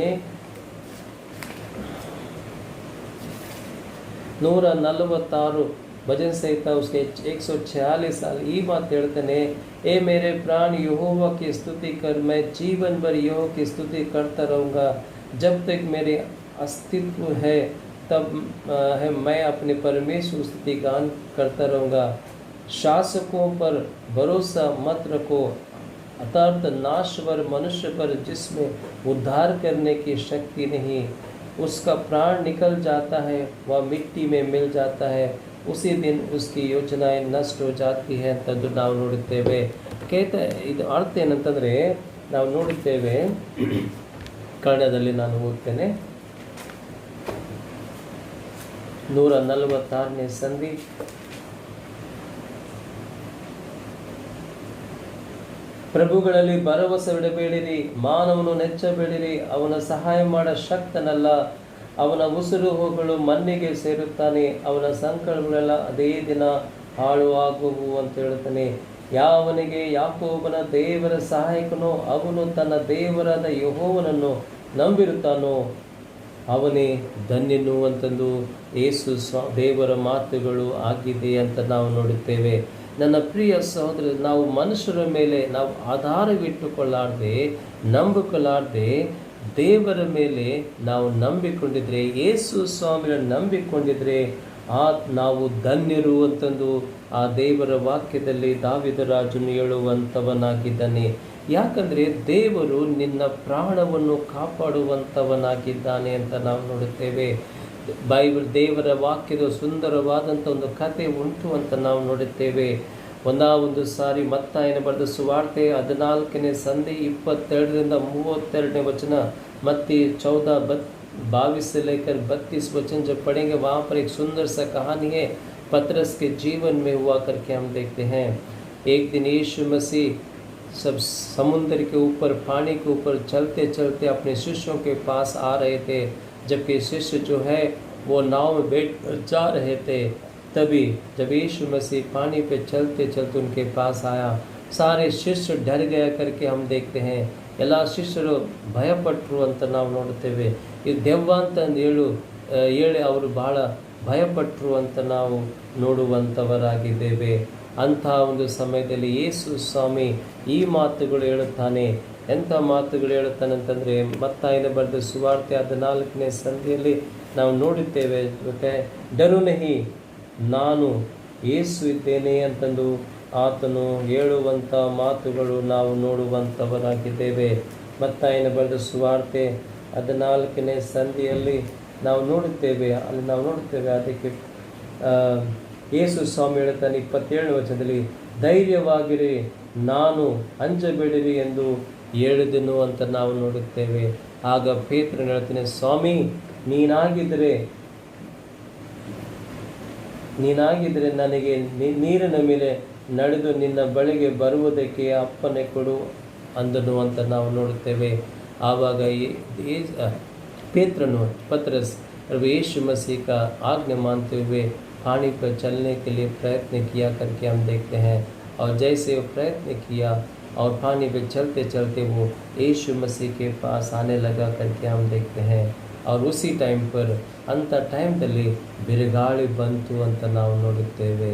146 भजन संहिता उसके 146 साल ई बात ಹೇಳ್ತಾನೆ, ए मेरे प्राण यहोवा की स्तुति कर, मैं जीवन भर यहोवा की स्तुति करता रहूँगा, जब तक मेरे अस्तित्व है तब है मैं अपने परमेश्वर स्तुति गान करता रहूँगा. शासकों पर भरोसा मत रखो, अर्थात नाश्वर मनुष्य पर जिसमें उद्धार करने की शक्ति नहीं, उसका प्राण निकल जाता है, वह मिट्टी में मिल जाता है, उसी दिन उसकी योजनाएं नष्ट हो जाती है ಅಂತಂದು ನಾವು ನೋಡುತ್ತೇವೆ. ಇದು ಅರ್ಥ ಏನಂತಂದರೆ, ನಾವು ನೋಡುತ್ತೇವೆ, ಕನ್ನಡದಲ್ಲಿ ನಾನು ಓದ್ತೇನೆ. 146ನೇ ಸಂಧಿ. ಪ್ರಭುಗಳಲ್ಲಿ ಭರವಸೆ ಬಿಡಬೇಡಿರಿ, ಮಾನವನು ನೆಚ್ಚಬೇಡಿರಿ, ಅವನ ಸಹಾಯ ಮಾಡ ಶಕ್ತನಲ್ಲ, ಅವನ ಉಸಿರು ಹೋಗಲು ಮಣ್ಣಿಗೆ ಸೇರುತ್ತಾನೆ, ಅವನ ಸಂಕಟಗಳೆಲ್ಲ ಅದೇ ದಿನ ಹಾಳು ಆಗುವು ಅಂತ ಹೇಳ್ತಾನೆ. ಯಾವನಿಗೆ ಯಾಕೋಬನ ದೇವರ ಸಹಾಯಕನೋ ಅವನು ತನ್ನ ದೇವರಾದ ಯೆಹೋವನನ್ನು ನಂಬಿರುತ್ತಾನೋ ಅವನೇ ಧನ್ಯನು ಅಂತಂದು ಯೇಸು ದೇವರ ಮಾತುಗಳು ಆಗಿದೆ ಅಂತ ನಾವು ನೋಡುತ್ತೇವೆ. ನನ್ನ ಪ್ರಿಯ ಸಹೋದರ, ನಾವು ಮನುಷ್ಯರ ಮೇಲೆ ನಾವು ಆಧಾರವಿಟ್ಟುಕೊಳ್ಳಾರ್ದೆ, ನಂಬಿಕೊಳ್ಳಾರ್ದೆ ದೇವರ ಮೇಲೆ ನಾವು ನಂಬಿಕೊಂಡಿದ್ರೆ, ಯೇಸು ಸ್ವಾಮಿಯನ್ನು ನಂಬಿಕೊಂಡಿದ್ರೆ ನಾವು ಧನ್ಯರು ಅಂತಂದು ಆ ದೇವರ ವಾಕ್ಯದಲ್ಲಿ ದಾವೀದ ರಾಜನು ಹೇಳುವಂಥವನಾಗಿದ್ದಾನೆ. ಯಾಕಂದರೆ ದೇವರು ನಿನ್ನ ಪ್ರಾಣವನ್ನು ಕಾಪಾಡುವಂಥವನಾಗಿದ್ದಾನೆ ಅಂತ ನಾವು ನೋಡುತ್ತೇವೆ. ದೇವರ ವಾಕ್ಯದ ಸುಂದರವಾದಂಥ ಒಂದು ಕತೆ ಉಂಟು ಅಂತ ನಾವು ನೋಡುತ್ತೇವೆ. ಒಂದು ಸಾರಿ ಮತ್ತಾಯನ ಬರೆದ ಸುವಾರ್ತೆ 14ನೇ ಸಂಧಿ 22ರಿಂದ 32 ವಚನ, मत्ती 14:22 से लेकर 32 वचन जब पढ़ेंगे वहाँ पर एक सुंदर सा कहानी है पतरस के जीवन में हुआ करके हम देखते हैं। एक दिन यीशु मसीह सब समुद्र के ऊपर, पानी के ऊपर चलते चलते अपने शिष्यों के पास आ रहे थे। जबकि शिष्य जो है वो नाव में बैठ जा रहे थे, तभी जब यीशु मसीह पानी पे चलते चलते उनके पास आया, सारे शिष्य डर गया करके हम देखते हैं। ಎಲ್ಲ ಶಿಷ್ಯರು ಭಯಪಟ್ಟರು ಅಂತ ನಾವು ನೋಡುತ್ತೇವೆ. ಈ ದೆವ್ವ ಅಂತ ಹೇಳಿ ಅವರು ಬಹಳ ಭಯಪಟ್ಟರು ಅಂತ ನಾವು ನೋಡುವಂಥವರಾಗಿದ್ದೇವೆ. ಅಂಥ ಒಂದು ಸಮಯದಲ್ಲಿ ಯೇಸು ಸ್ವಾಮಿ ಈ ಮಾತುಗಳು ಹೇಳುತ್ತಾನೆ. ಎಂಥ ಮಾತುಗಳು ಹೇಳುತ್ತಾನೆ ಅಂತಂದರೆ, ಮತ್ತಾಯನ ಬರೆದ ಸುವಾರ್ತೆ 14ನೇ ಸಂಧಿಯಲ್ಲಿ ನಾವು ನೋಡುತ್ತೇವೆ. ಡರು ನಹಿ, ನಾನು ಯೇಸು ಇದ್ದೇನೆ ಅಂತಂದು ಆತನು ಹೇಳುವಂಥ ಮಾತುಗಳು ನಾವು ನೋಡುವಂಥವರಾಗಿದ್ದೇವೆ. ಮತ್ತಾಯನ ಬರೆದ ಸುವಾರ್ತೆ 14ನೇ ಸಂಧಿಯಲ್ಲಿ ನಾವು ನೋಡುತ್ತೇವೆ. ಅದಕ್ಕೆ ಯೇಸು ಸ್ವಾಮಿ ಹೇಳ್ತಾನೆ 27ನೇ ವಚನದಲ್ಲಿ, ಧೈರ್ಯವಾಗಿರಿ, ನಾನು ಅಂಜಬೇಡಿರಿ ಎಂದು ಹೇಳಿದೆನು ಅಂತ ನಾವು ನೋಡುತ್ತೇವೆ. ಆಗ ಪೇತ್ರನು ಹೇಳ್ತಾನೆ, ಸ್ವಾಮಿ ನೀನಾಗಿದ್ದರೆ ನನಗೆ ನೀರಿನ ಮೇಲೆ ನಡೆದು ನಿನ್ನ ಬಳಿಗೆ ಬರುವುದಕ್ಕೆ ಅಪ್ಪಣೆ ಕೊಡು ಅಂದನು ಅಂತ ನಾವು ನೋಡುತ್ತೇವೆ. ಆವಾಗ पतरस प्रभु यीशु मसीह का आज्ञा मानते हुए पानी पर चलने के लिए प्रयत्न किया करके हम देखते हैं। और जैसे वो प्रयत्न किया और पानी पर चलते चलते वो यीशु मसीह के पास आने लगा करके हम देखते हैं। और उसी टाइम पर अंत टाइमದಲ್ಲಿ ಬಿರುಗಾಳಿ ಬಂತು ಅಂತ ನಾವು ನೋಡುತ್ತೇವೆ.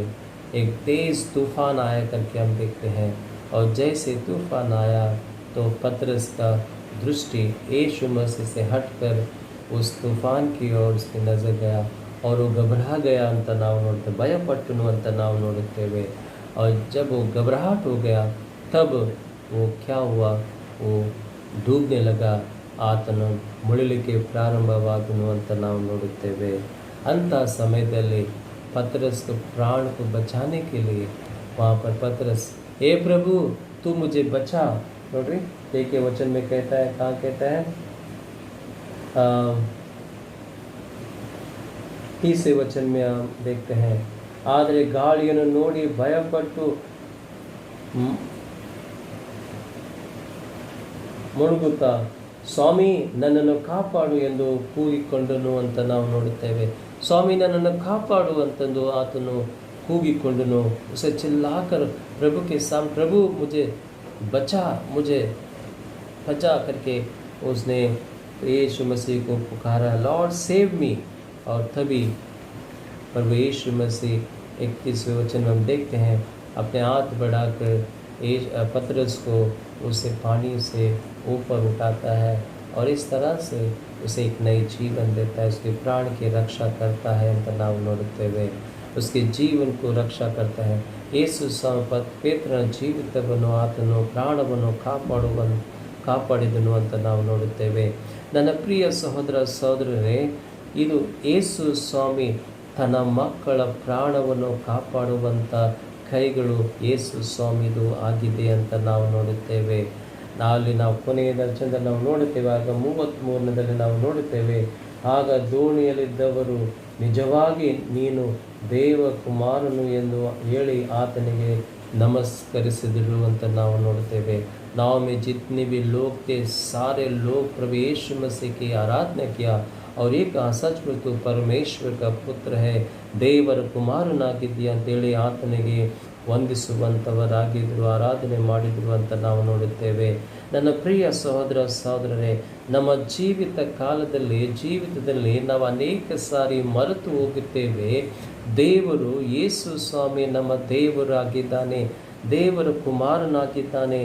एक तेज तूफान आया करके हम देखते हैं। और जैसे तूफान आया तो पतरस का दृष्टि यीशु मसीह से हटकर उस तूफान की ओर उसकी नजर गया और वो घबरा गया ಅಂತ ನಾವು ನೋಡ್ತೇವೆ, ಭಯಪಟ್ಟನು ಅಂತ ನಾವು ನೋಡುತ್ತೇವೆ. और जब वो घबराहट हो गया तब वो क्या हुआ, वो डूबने लगा, ಆತನು ಮುಳುಗಲಿಕ್ಕೆ ಪ್ರಾರಂಭವಾದನು ಅಂತ ನಾವು ನೋಡುತ್ತೇವೆ. ಅಂಥ ಸಮಯದಲ್ಲಿ पतरस को प्राण को बचाने के लिए वहाँ पर पतरस, हे प्रभु तू मुझे बचा, नोड्री देखिए वचन में कहता है, कहाँ कहता है, 30 वचन में हम देखते हैं, ಆದರೆ ಗಾಳಿಯನ್ನು ನೋಡಿ ಭಯಪಟ್ಟು ಮುಳುಗುತ್ತಾ ಸ್ವಾಮಿ ನನ್ನನ್ನು ಕಾಪಾಡು ಎಂದು ಕೂಗಿಕೊಂಡನು ಅಂತ ನಾವು ನೋಡುತ್ತೇವೆ. स्वामी नನ್ನನ್ನು ಕಾಪಾಡು ಅಂತಂದು ಆತನು ಕೂಗಿಕೊಂಡನು. उसे चिल्लाकर प्रभु के सामने, प्रभु मुझे बचा करके उसने यीशु मसीह को पुकारा, लॉर्ड सेव मी। और तभी प्रभु यीशु मसीह 31वें वचन में हम देखते हैं अपने हाथ बढ़ाकर पतरस को उसे पानी से ऊपर उठाता है और इस तरह से उसे एक नई जीवन देता है, उसके प्राण की रक्षा करता है ಅಂತ ನಾವು ನೋಡುತ್ತೇವೆ. उसके जीवन को रक्षा करता है. ಯೇಸು ಪೇತ್ರನ ಜೀವಿತವನ್ನು ಆತನು ಪ್ರಾಣವನ್ನು ಕಾಪಾಡಿದನು ಅಂತ ನಾವು ನೋಡುತ್ತೇವೆ. ನನ್ನ ಪ್ರಿಯ ಸಹೋದರ ಸಹೋದರರೇ, ಇದು ಯೇಸು ಸ್ವಾಮಿ ತನ್ನ ಮಕ್ಕಳ ಪ್ರಾಣವನ್ನು ಕಾಪಾಡುವಂಥ ಕೈಗಳು ಯೇಸು ಸ್ವಾಮಿದು ಆಗಿದೆ ಅಂತ ನಾವು ನೋಡುತ್ತೇವೆ. ನಾವು ಕೊನೆಯ ದರ್ಶನದಲ್ಲಿ ನಾವು ನೋಡುತ್ತೇವೆ, ಆಗ 33ರಲ್ಲಿ ನಾವು ನೋಡುತ್ತೇವೆ, ಆಗ ದೋಣಿಯಲ್ಲಿದ್ದವರು ನಿಜವಾಗಿ ನೀನು ದೇವಕುಮಾರನು ಎಂದು ಹೇಳಿ ಆತನಿಗೆ ನಮಸ್ಕರಿಸಿದರು ಅಂತ ನಾವು ನೋಡುತ್ತೇವೆ. नाव में जितने भी लोग थे सारे लोग प्रभु यीशु मसीह की आराधना किया और ये कहा, सचमुच तू परमेश्वर का पुत्र है, ದೇವರ ಕುಮಾರನಾಗಿದ್ದೀಯ ಅಂತೇಳಿ ಆತನಿಗೆ ವಂದಿಸುವಂಥವರಾಗಿದ್ದರು, ಆರಾಧನೆ ಮಾಡಿದರು ಅಂತ ನಾವು ನೋಡುತ್ತೇವೆ. ನನ್ನ ಪ್ರಿಯ ಸಹೋದರ ಸಹೋದರರೇ, ನಮ್ಮ ಜೀವಿತದಲ್ಲಿ ನಾವು ಅನೇಕ ಸಾರಿ ಮರೆತು ಹೋಗುತ್ತೇವೆ. ದೇವರು ಯೇಸು ಸ್ವಾಮಿ ನಮ್ಮ ದೇವರಾಗಿದ್ದಾನೆ, ದೇವರ ಕುಮಾರನಾಗಿದ್ದಾನೆ.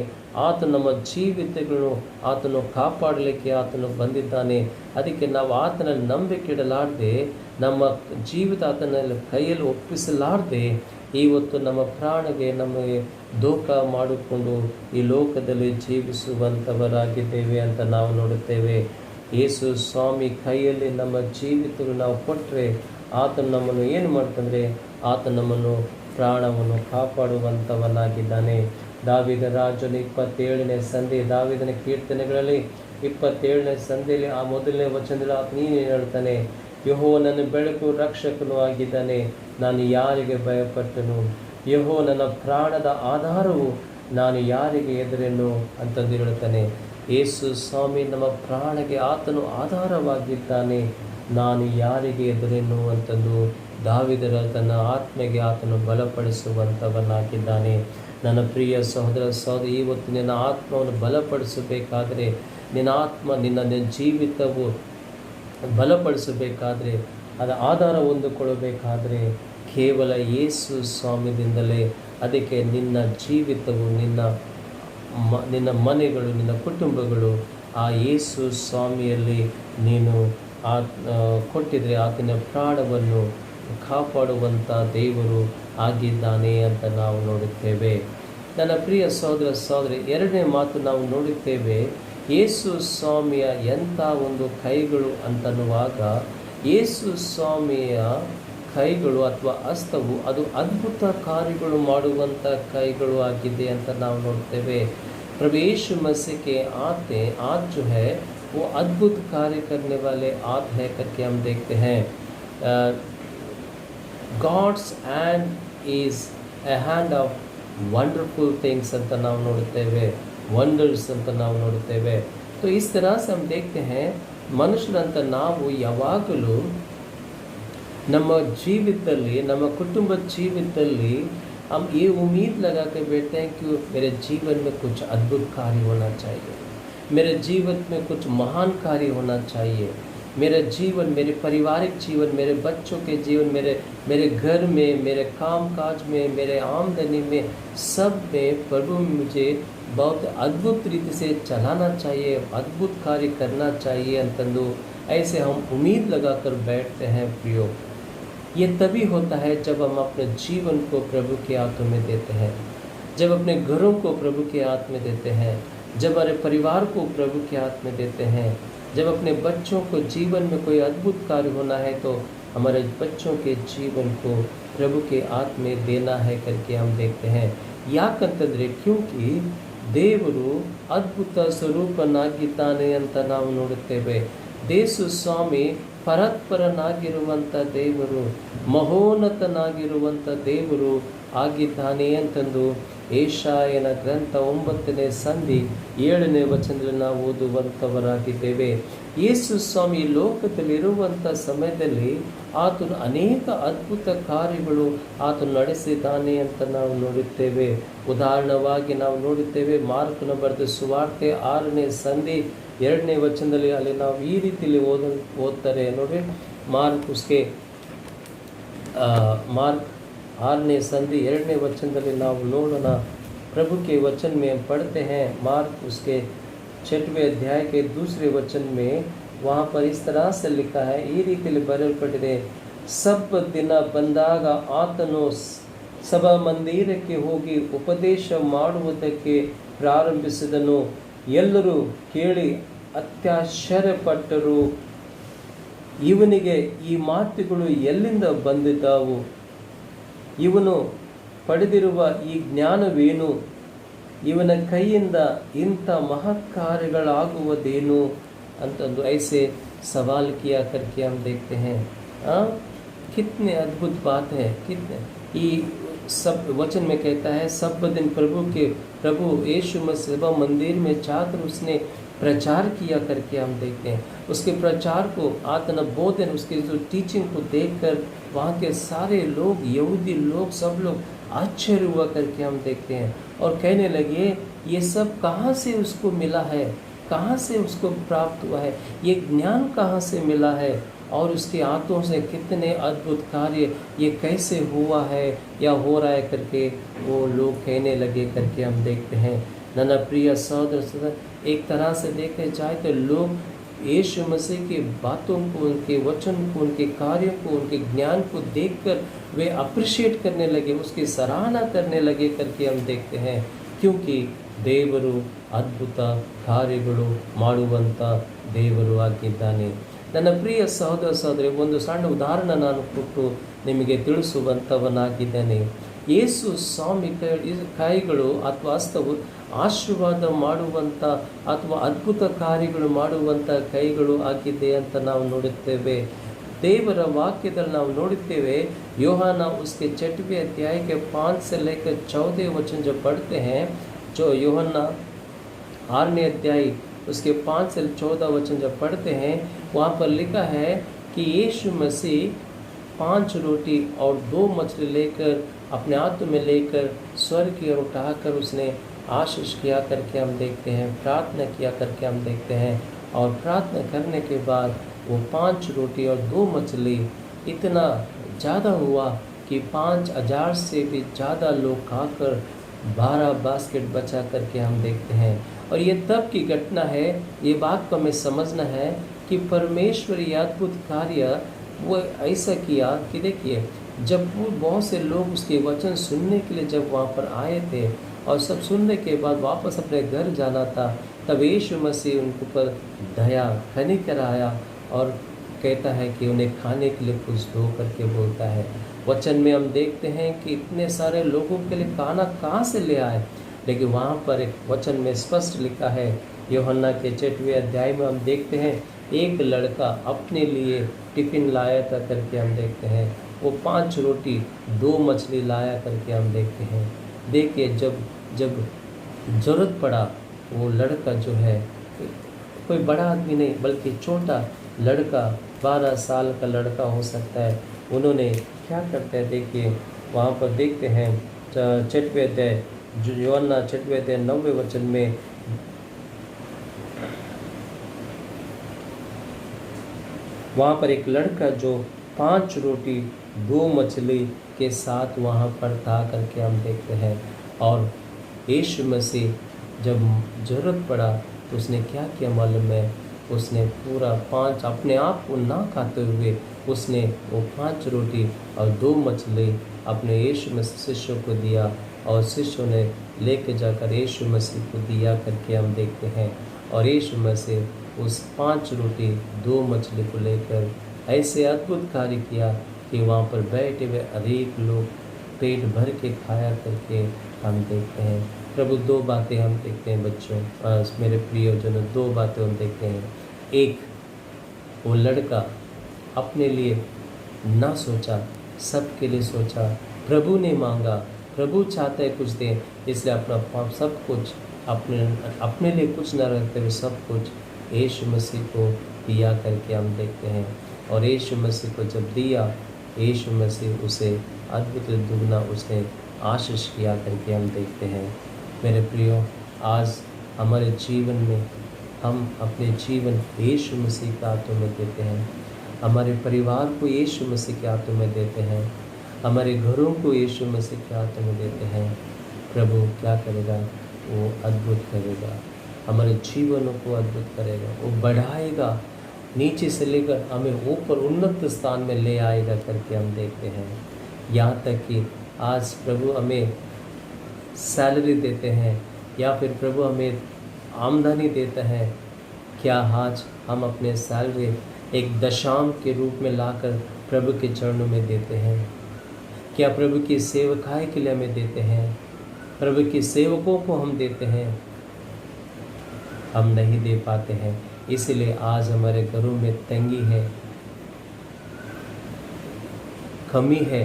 ಆತನು ನಮ್ಮ ಜೀವಿತಗಳನ್ನು ಆತನು ಕಾಪಾಡಲಿಕ್ಕೆ ಆತನು ಬಂದಿದ್ದಾನೆ. ಅದಕ್ಕೆ ನಾವು ಆತನಲ್ಲಿ ನಂಬಿಕೆ ಇಡಲಾರ್ದೆ, ನಮ್ಮ ಜೀವಿತ ಆತನ ಕೈಯಲ್ಲಿ ಒಪ್ಪಿಸಲಾರ್ದೆ ಇವತ್ತು ನಮ್ಮ ಪ್ರಾಣಗೆ ನಮಗೆ ದೋಖ ಮಾಡಿಕೊಂಡು ಈ ಲೋಕದಲ್ಲಿ ಜೀವಿಸುವಂಥವರಾಗಿದ್ದೇವೆ ಅಂತ ನಾವು ನೋಡುತ್ತೇವೆ. ಯೇಸು ಸ್ವಾಮಿ ಕೈಯಲ್ಲಿ ನಮ್ಮ ಜೀವಿತಗಳು ನಾವು ಕೊಟ್ಟರೆ ಆತನು ನಮ್ಮನ್ನು ಏನು ಮಾಡ್ತಂದರೆ ಆತ ನಮ್ಮನ್ನು ಪ್ರಾಣವನ್ನು ಕಾಪಾಡುವಂಥವನಾಗಿದ್ದಾನೆ. ದಾವೀದ ರಾಜನು 27ನೇ ಸಂಧಿ, ದಾವೀದನ ಕೀರ್ತನೆಗಳಲ್ಲಿ 27ನೇ ಸಂಧಿಯಲ್ಲಿ ಆ ಮೊದಲನೇ ವಚನದಲ್ಲಿ ಆತ ನೀನು ಹೇಳ್ತಾನೆ, ಯೆಹೋವ ನನ್ನ ಬೆಳಕು ರಕ್ಷಕನು ಆಗಿದ್ದಾನೆ, ನಾನು ಯಾರಿಗೆ ಭಯಪಟ್ಟನು? ಯೆಹೋವ ನನ್ನ ಪ್ರಾಣದ ಆಧಾರವು, ನಾನು ಯಾರಿಗೆ ಹೆದರೆನು ಅಂತಂದು ಹೇಳ್ತಾನೆ. ಯೇಸು ಸ್ವಾಮಿ ನಮ್ಮ ಪ್ರಾಣಕ್ಕೆ ಆತನು ಆಧಾರವಾಗಿದ್ದಾನೆ, ನಾನು ಯಾರಿಗೆ ಹೆದರೆನು ಅಂತಂದು ದಾವೀದರ ತನ್ನ ಆತ್ಮೆಗೆ ಆತನು ಬಲಪಡಿಸುವಂಥವನಾಗಿದ್ದಾನೆ. ನನ್ನ ಪ್ರಿಯ ಸಹೋದರ ಸಹೋದರಿ, ಇವತ್ತು ನಿನ್ನ ಆತ್ಮವನ್ನು ಬಲಪಡಿಸಬೇಕಾದರೆ, ನಿನ್ನ ಆತ್ಮ ನಿನ್ನ ಜೀವಿತವು ಬಲಪಡಿಸಬೇಕಾದರೆ, ಅದರ ಆಧಾರ ಹೊಂದಿಕೊಳ್ಳಬೇಕಾದರೆ ಕೇವಲ ಯೇಸು ಸ್ವಾಮಿಯಿಂದಲೇ. ಅದಕ್ಕೆ ನಿನ್ನ ಜೀವಿತವು, ನಿನ್ನ ಮನೆಗಳು, ನಿನ್ನ ಕುಟುಂಬಗಳು ಆ ಯೇಸು ಸ್ವಾಮಿಯಲ್ಲಿ ನೀನು ಕೊಟ್ಟಿದ್ರೆ ಆತನ ಪ್ರಾಣವನ್ನು ಕಾಪಾಡುವಂಥ ದೇವರು ಆಗಿದ್ದಾನೆ ಅಂತ ನಾವು ನೋಡುತ್ತೇವೆ. ನನ್ನ ಪ್ರಿಯ ಸಹೋದರ ಸಹೋದರಿ, ಎರಡನೇ ಮಾತು ನಾವು ನೋಡುತ್ತೇವೆ, ಯೇಸು ಸ್ವಾಮಿಯ ಎಂಥ ಒಂದು ಕೈಗಳು ಅಂತನ್ನುವಾಗ, ಯೇಸು ಸ್ವಾಮಿಯ ಕೈಗಳು ಅಥವಾ ಹಸ್ತವು ಅದು ಅದ್ಭುತ ಕಾರ್ಯಗಳು ಮಾಡುವಂಥ ಕೈಗಳು ಆಗಿದೆ ಅಂತ ನಾವು ನೋಡ್ತೇವೆ. प्रभु यीशु मसीह के हाथ जो है वो अद्भुत कार्य करने वाले हाथ है करके हम देखते हैं. God's hand is a hand of wonderful things ಅಂತ ನಾವು ನೋಡುತ್ತೇವೆ, ವಂಡರ್ಸ್ ಅಂತ ನಾವು ನೋಡುತ್ತೇವೆ. तो इस तरह से हम देखते हैं, ಮನುಷ್ಯರಂತ ನಾವು ಯಾವಾಗಲೂ ನಮ್ಮ ಜೀವಿತದಲ್ಲಿ, ನಮ್ಮ ಕುಟುಂಬದ ಜೀವಿತದಲ್ಲಿ हम ये उम्मीद लगा कर बैठते हैं कि मेरे जीवन में कुछ अद्भुत कार्य होना चाहिए, मेरे जीवन में कुछ महान कार्य होना चाहिए. मेरा जीवन, मेरे पारिवारिक जीवन, मेरे बच्चों के जीवन, मेरे घर में, मेरे काम काज में, मेरे आमदनी में, सब में प्रभु मुझे बहुत अद्भुत रीति से चलाना चाहिए, अद्भुत कार्य करना चाहिए अंतंदु ऐसे हम उम्मीद लगा कर बैठते हैं. प्रियो, ये तभी होता है जब हम अपने जीवन को प्रभु के हाथों में देते हैं, जब अपने घरों को प्रभु के हाथ में देते हैं, जब हमारे परिवार को प्रभु के हाथ में देते हैं, जब अपने बच्चों को जीवन में कोई अद्भुत कार्य होना है तो हमारे बच्चों के जीवन को प्रभु के हाथ में देना है करके हम देखते हैं. ಯಾಕಂತಂದರೆ क्योंकि ದೇವರು ಅದ್ಭುತ ಸ್ವರೂಪನಾಗಿದ್ದಾನೆ ಅಂತ ನಾವು ನೋಡುತ್ತೇವೆ. ಯೇಸು ಸ್ವಾಮಿ ಪರತ್ಪರನಾಗಿರುವಂಥ ದೇವರು, ಮಹೋನ್ನತನಾಗಿರುವಂಥ ದೇವರು ಆಗಿದ್ದಾನೆ ಅಂತಂದು ಏಷಾಯನ ಗ್ರಂಥ 9ನೇ ಸಂಧಿ 7ನೇ ವಚನದಲ್ಲಿ ನಾವು ಓದುವಂಥವರಾಗಿದ್ದೇವೆ. ಯೇಸು ಸ್ವಾಮಿ ಲೋಕದಲ್ಲಿರುವಂಥ ಸಮಯದಲ್ಲಿ ಆತನು ಅನೇಕ ಅದ್ಭುತ ಕಾರ್ಯಗಳು ಆತನು ನಡೆಸಿದ್ದಾನೆ ಅಂತ ನಾವು ನೋಡುತ್ತೇವೆ. ಉದಾಹರಣವಾಗಿ ನಾವು ನೋಡುತ್ತೇವೆ, ಮಾರ್ಕನ ಬರೆದ ಸುವಾರ್ತೆ 6ನೇ ಸಂಧಿ 2ನೇ ವಚನದಲ್ಲಿ ಅಲ್ಲಿ ನಾವು ಈ ರೀತಿಯಲ್ಲಿ ಓದ್ತಾರೆ ನೋಡಿ. ಮಾರ್ಕ್ 6ನೇ संधि 2ನೇ वचनದಲ್ಲಿ ನಾವು ನೋಡೋಣ. प्रभु के वचन में पढ़ते हैं, मार्क उसके 6वें अध्याय के 2 वचन में वहाँ पर इस तरह से लिखा है, ಈ ರೀತಿಯಲ್ಲಿ ಬರೆಯಲ್ಪಟ್ಟಿದೆ, ಸಬ್ಬ ದಿನ ಬಂದಾಗ ಆತನು ಸಭಾ ಮಂದಿರಕ್ಕೆ ಹೋಗಿ ಉಪದೇಶ ಮಾಡುವುದಕ್ಕೆ ಪ್ರಾರಂಭಿಸಿದನು. ಎಲ್ಲರೂ ಕೇಳಿ ಅತ್ಯಾಶ್ಚರ್ಯಪಟ್ಟರು. ಇವನಿಗೆ ಈ ಮಾತುಗಳು ಎಲ್ಲಿಂದ ಬಂದಿದ್ದಾವು? ಇವನು ಪಡೆದಿರುವ ಈ ಜ್ಞಾನವೇನು? ಇವನ ಕೈಯಿಂದ ಇಂಥ ಮಹತ್ ಕಾರ್ಯಗಳಾಗುವುದೇನು ಅಂತಂದು ऐसे सवाल किया करके हम देखते हैं. कितने अद्भुत बात है. कितने ये सब वचन में कहता है, सब दिन प्रभु यीशु मसीह मंदिर में जाकर उसने प्रचार किया करके हम देखते हैं. उसके प्रचार को, आत्मा बोधन, उसके जो टीचिंग को देखकर वहाँ के सारे लोग, यहूदी लोग, सब लोग आश्चर्य हुआ करके हम देखते हैं और कहने लगे ये सब कहाँ से उसको मिला है, कहाँ से उसको प्राप्त हुआ है, ये ज्ञान कहाँ से मिला है और उसके हाथों से कितने अद्भुत कार्य ये कैसे हुआ है या हो रहा है करके वो लोग कहने लगे करके हम देखते हैं। नन्ना प्रिय सहोदर, एक तरह से देखे जाए तो लोग यीशु मसीह की बातों को, उनके वचन को, उनके कार्यों को, उनके ज्ञान को देखकर वे अप्रिशिएट करने लगे, उसकी सराहना करने लगे करके हम देखते हैं। क्योंकि ದೇವರು ಅದ್ಭುತ ಕಾರ್ಯಗಳು ಮಾಡುವಂಥ ದೇವರು ಆಗಿದ್ದಾನೆ। ನನ್ನ ಪ್ರಿಯ ಸಹೋದರ ಸಹೋದರಿ, ಒಂದು ಸಣ್ಣ ಉದಾಹರಣೆ ನಾನು ಕೊಟ್ಟು ನಿಮಗೆ ತಿಳಿಸುವಂಥವನಾಗಿದ್ದೇನೆ। ಯೇಸು ಸ್ವಾಮಿ ಕೈಗಳು ಅಥವಾ ಹಸ್ತವು ಆಶೀರ್ವಾದ ಮಾಡುವಂಥ ಅಥವಾ ಅದ್ಭುತ ಕಾರ್ಯಗಳು ಮಾಡುವಂಥ ಕೈಗಳು ಆಗಿದೆ ಅಂತ ನಾವು ನೋಡುತ್ತೇವೆ। देवर वाक्यದಲ್ಲಿ ನಾವು ನೋಡುತ್ತೇವೆ, यूहन्ना उसके 6वें अध्याय के 5 से लेकर 14 वचन जब पढ़ते हैं, जो यूहन्ना 8वें अध्याय उसके 5 से 14 वचन जब पढ़ते हैं, वहाँ पर लिखा है कि यीशु मसीह 5 रोटी और 2 मछली लेकर अपने हाथ में लेकर स्वर्ग की ओर उठाकर उसने आशीष किया करके हम देखते हैं, प्रार्थना किया करके हम देखते हैं। और प्रार्थना करने के बाद वो 5 रोटी और 2 मछली इतना ज़्यादा हुआ कि 5000 से भी ज़्यादा लोग खाकर 12 बास्केट बचा करके हम देखते हैं। और ये तब की घटना है, ये बात को हमें समझना है कि परमेश्वर ये अद्भुत कार्य वो ऐसा किया कि देखिए, जब वो बहुत से लोग उसके वचन सुनने के लिए जब वहाँ पर आए थे और सब सुनने के बाद वापस अपने घर जाना था, तब यीशु मसीह उनके ऊपर दया कनिकर आया और कहता है कि उन्हें खाने के लिए कुछ दो करके बोलता है। वचन में हम देखते हैं कि इतने सारे लोगों के लिए खाना कहाँ से ले आए, लेकिन वहाँ पर एक वचन में स्पष्ट लिखा है, यूहन्ना के 6वें अध्याय में हम देखते हैं, एक लड़का अपने लिए टिफ़िन लाया था करके हम देखते हैं। वो 5 रोटी 2 मछली लाया करके हम देखते हैं। देखिए, जब ज़रूरत पड़ा, वो लड़का जो है कोई बड़ा आदमी नहीं बल्कि छोटा लड़का, 12 साल का लड़का हो सकता है, उन्होंने क्या करते हैं देखिए, वहाँ पर देखते हैं 6वें अध्याय, जो यूहन्ना 6वें अध्याय 9वें वचन में वहाँ पर एक लड़का जो 5 रोटी 2 मछली के साथ वहाँ पर था करके हम देखते हैं। और यीशु मसीह जब ज़रूरत पड़ा तो उसने क्या किया मालूम है, उसने पूरा 5 अपने आप को ना खाते हुए उसने वो 5 रोटी और 2 मछली अपने यीशु मसीह शिष्यों को दिया और शिष्यों ने लेके जाकर यीशु मसीह को दिया करके हम देखते हैं। और यीशु मसीह उस 5 रोटी 2 मछली को लेकर ऐसे अद्भुत कार्य किया कि वहाँ पर बैठे हुए अनेक लोग पेट भर के खाया करके हम देखते हैं। प्रभु 2 बातें हम देखते हैं बच्चों, मेरे प्रियजनों, 2 बातें हम देखते हैं। एक, वो लड़का अपने लिए ना सोचा, सबके लिए सोचा, प्रभु ने मांगा, प्रभु चाहता है कुछ दे, इसलिए अपना सब कुछ अपने लिए कुछ न रखते हुए सब कुछ यीशु मसीह को दिया करके हम देखते हैं। और यीशु मसीह को जब दिया, यीशु मसीह उसे अद्भुत दुगना उसने आशीष किया करके हम देखते हैं। मेरे प्रियो, आज हमारे जीवन में हम अपने जीवन यीशु मसीह के हाथों में देते हैं, हमारे परिवार को यीशु मसीह के हाथों में देते हैं, हमारे घरों को यीशु मसीह के हाथों में देते हैं। प्रभु क्या करेगा? वो अद्भुत करेगा, हमारे जीवनों को अद्भुत करेगा, वो बढ़ाएगा, नीचे से लेकर हमें ऊपर उन्नत स्थान में ले आएगा करके हम देखते हैं। यहाँ तक कि आज प्रभु हमें सैलरी देते हैं या फिर प्रभु हमें आमदनी देता है, क्या आज हम अपने सैलरी एक दशाम के रूप में लाकर प्रभु के चरणों में देते हैं? क्या प्रभु की सेवकाई के लिए हमें देते हैं? प्रभु के सेवकों को हम देते हैं? हम नहीं दे पाते हैं, इसलिए आज हमारे घरों में तंगी है, कमी है,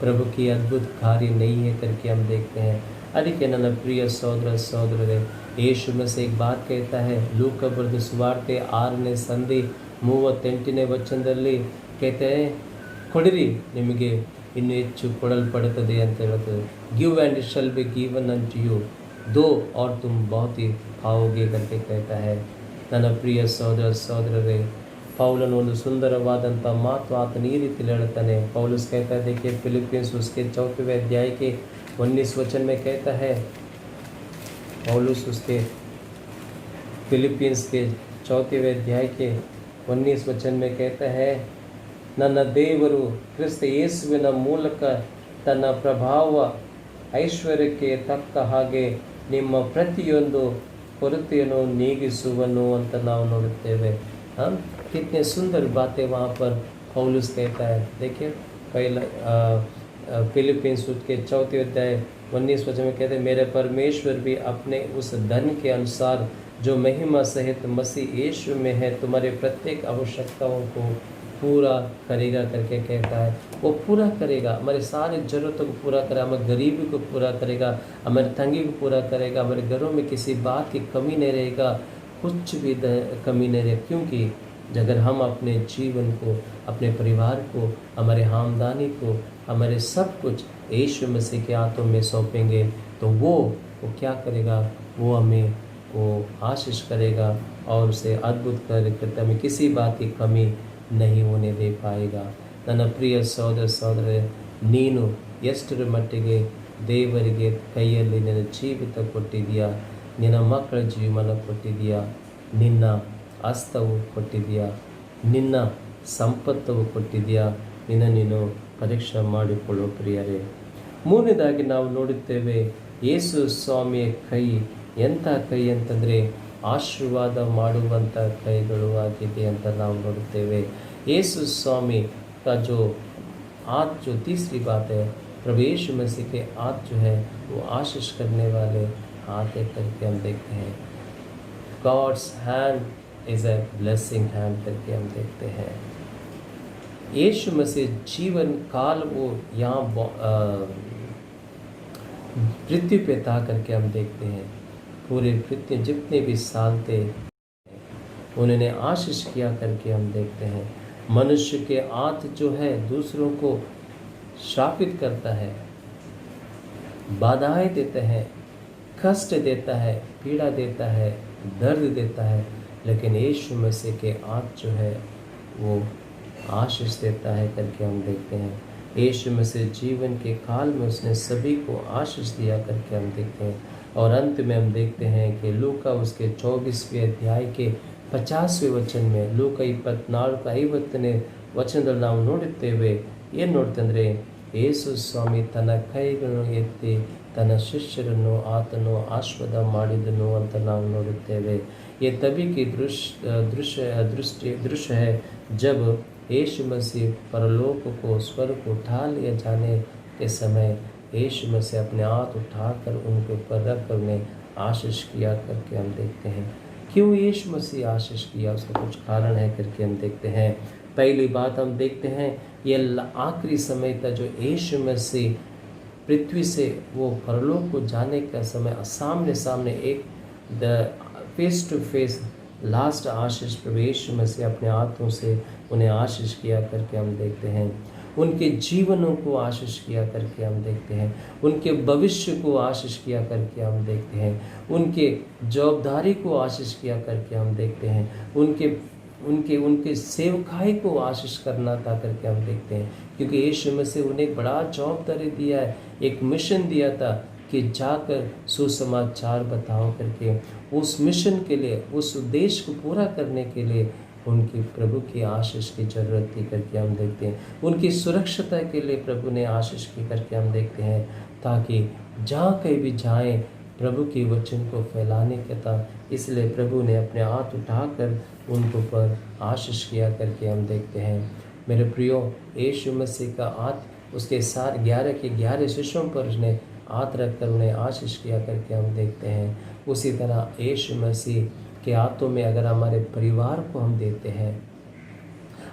प्रभु की अद्भुत कार्य नहीं है करके हम देखते हैं। ಅದಕ್ಕೆ ನನ್ನ ಪ್ರಿಯ ಸಹೋದರ ಸಹೋದರರೇ, ಯೇಸು ಮसीह एक बात कहता है, ಲೂಕ ಬರೆದ ಸುವಾರ್ತೆ 6ನೇ ಸಂಧಿ 38ನೇ ವಚನದಲ್ಲಿ कहते हैं, ಕೊಡಿರಿ ನಿಮಗೆ ಇನ್ನು ಹೆಚ್ಚು ಕೊಡಲ್ಪಡುತ್ತದೆ ಅಂತ ಹೇಳುತ್ತದೆ. Give and it shall be given unto you, दो और तुम बहुत ही पाओगे करके कहता है. ನನ್ನ ಪ್ರಿಯ ಸಹೋದರ ಸಹೋದರರೇ, ಪೌಲನು ಒಂದು ಸುಂದರವಾದಂಥ ಮಾತು ಆತನ ಈ ರೀತಿಯಲ್ಲಿ ಹೇಳ್ತಾನೆ. पौलुस कहता है, देखिए फिलिपियंस उसके 4वें अध्याय के 19 वचन में कहता है. पौलुस उसके फिलिपियंस के 4वें अध्याय के 19 वचन में कहता है, ನನ್ನ ದೇವರು ಕ್ರಿಸ್ತ ಯೇಸುವಿನ ಮೂಲಕ ತನ್ನ ಪ್ರಭಾವ ಐಶ್ವರ್ಯಕ್ಕೆ ತಕ್ಕ ಹಾಗೆ ನಿಮ್ಮ ಪ್ರತಿಯೊಂದು ಕೊರತೆಯನ್ನು ನೀಗಿಸುವನು ಅಂತ ನಾವು ನೋಡುತ್ತೇವೆ. कितने सुंदर बातें वहाँ पर पौलुस कहता है. देखिए पहला फिलिपियंस के 4वें अध्याय 19 वचन में कहते हैं, मेरे परमेश्वर भी अपने उस धन के अनुसार जो महिमा सहित मसीह यीशु में है तुम्हारे प्रत्येक आवश्यकताओं को पूरा करेगा करके कहता है. वो पूरा करेगा, हमारे सारे ज़रूरतों को पूरा करेगा, हमारे गरीबी को पूरा करेगा, हमारे तंगी को पूरा करेगा, हमारे घरों में किसी बात की कमी नहीं रहेगा, कुछ भी कमी नहीं रहेगा. क्योंकि अगर हम अपने जीवन को, अपने परिवार को, हमारे आमदनी को, हमारे सब कुछ यीशु मसीह के हाथों में सौंपेंगे तो वो क्या करेगा, वो हमें वो आशीष करेगा और उसे अद्भुत करके हमें किसी बात की कमी नहीं होने दे पाएगा. ನನ್ನ ಪ್ರಿಯ ಸಹೋದರ ಸಹೋದರರೇ, ನೀನು ಎಷ್ಟರ ಮಟ್ಟಿಗೆ ದೇವರಿಗೆ ಕೈಯಲ್ಲಿ ನಿನ್ನ ಜೀವಿತ ಕೊಟ್ಟಿದೆಯಾ, ನಿನ್ನ ಮಕ್ಕಳ ಜೀವನ ಕೊಟ್ಟಿದೆಯಾ, ನಿನ್ನ ಹಸ್ತವು ಕೊಟ್ಟಿದೆಯಾ, ನಿನ್ನ ಸಂಪತ್ತು ಕೊಟ್ಟಿದೆಯಾ, ನೀನು ಪರೀಕ್ಷೆ ಮಾಡಿಕೊಳ್ಳೋ ಪ್ರಿಯರೇ. ಮೂರನೇದಾಗಿ ನಾವು ನೋಡುತ್ತೇವೆ, ಯೇಸು ಸ್ವಾಮಿಯ ಕೈ ಎಂಥ ಕೈ ಅಂತಂದರೆ ಆಶೀರ್ವಾದ ಮಾಡುವಂಥ ಕೈಗಳು ಆಗಿದೆ ಅಂತ ನಾವು ನೋಡುತ್ತೇವೆ. यीशु स्वामी का जो हाथ, जो तीसरी बात है, प्रभु यीशु मसीह के हाथ जो है वो आशीष करने वाले हाथ है करके हम देखते हैं. God's hand is a blessing hand करके हम देखते हैं. यीशु मसीह जीवन काल वो यहाँ पृथ्वी पे था करके हम देखते हैं. पूरे पृथ्वी जितने भी साल थे उन्होंने आशीष किया करके हम देखते हैं. मनुष्य के हाथ जो है दूसरों को शापित करता है, बाधाएं देता है, कष्ट देता है, पीड़ा देता है, दर्द देता है. लेकिन यीशु मसीह के हाथ जो है वो आशीष देता है करके हम देखते हैं. यीशु मसीह जीवन के काल में उसने सभी को आशीष दिया करके हम देखते हैं. और अंत में हम देखते हैं कि लूका उसके 24वें अध्याय के 50वें वचन में, ಲೂಕ 24:50ನೇ ವಚನದಲ್ಲಿ ನಾವು ನೋಡುತ್ತೇವೆ. ಏನು ನೋಡ್ತಂದರೆ, ಯೇಸು ಸ್ವಾಮಿ ತನ್ನ ಕೈಗಳನ್ನು ಎತ್ತಿ ತನ್ನ ಶಿಷ್ಯರನ್ನು ಆತನು ಆಶೀರ್ವಾದ ಮಾಡಿದನು ಅಂತ ನಾವು ನೋಡುತ್ತೇವೆ. ये तभी की दृश्य है जब यीशु मसीह परलोक को स्वर्ग को उठा लिया जाने के समय यीशु मसीह अपने हाथ उठाकर उनके ऊपर रखकर उन्हें आशीष किया करके हम देखते हैं. क्यों यीशु मसीह आशीष किया, उसका कुछ कारण है करके हम देखते हैं. पहली बात हम देखते हैं, ये आखिरी समय था जो यीशु मसीह पृथ्वी से वो परलोक को जाने का समय सामने सामने एक फेस टू फेस लास्ट आशीष प्रभु यीशु मसीह अपने हाथों से उन्हें आशीष किया करके हम देखते हैं. उनके जीवनों को आशीष किया करके हम देखते हैं. उनके भविष्य को आशीष किया करके हम देखते हैं. उनके जवाबदारी को आशीष किया करके हम देखते हैं. उनके सेवकाई को आशीष करना था करके हम देखते हैं. क्योंकि यीशु मसीह उन्हें एक बड़ा जवाबदारी दिया है, एक मिशन दिया था कि जाकर सुसमाचार बताओ करके. उस मिशन के लिए, उस उद्देश्य को पूरा करने के लिए उनकी प्रभु की आशीष की ज़रूरत थी करके हम देखते हैं. उनकी सुरक्षता के लिए प्रभु ने आशीष की करके हम देखते हैं, ताकि जहाँ कहीं भी जाएं प्रभु की वचन को फैलाने के था. इसलिए प्रभु ने अपने हाथ उठाकर उनके ऊपर आशीष किया करके हम देखते हैं. मेरे प्रियो, यीशु मसीह का हाथ उसके साथ 11 के 11 शिष्यों पर उसने हाथ रखकर उन्हें आशीष किया करके हम देखते हैं. उसी तरह यीशु मसीह के हाथों में अगर हमारे परिवार को हम देते हैं,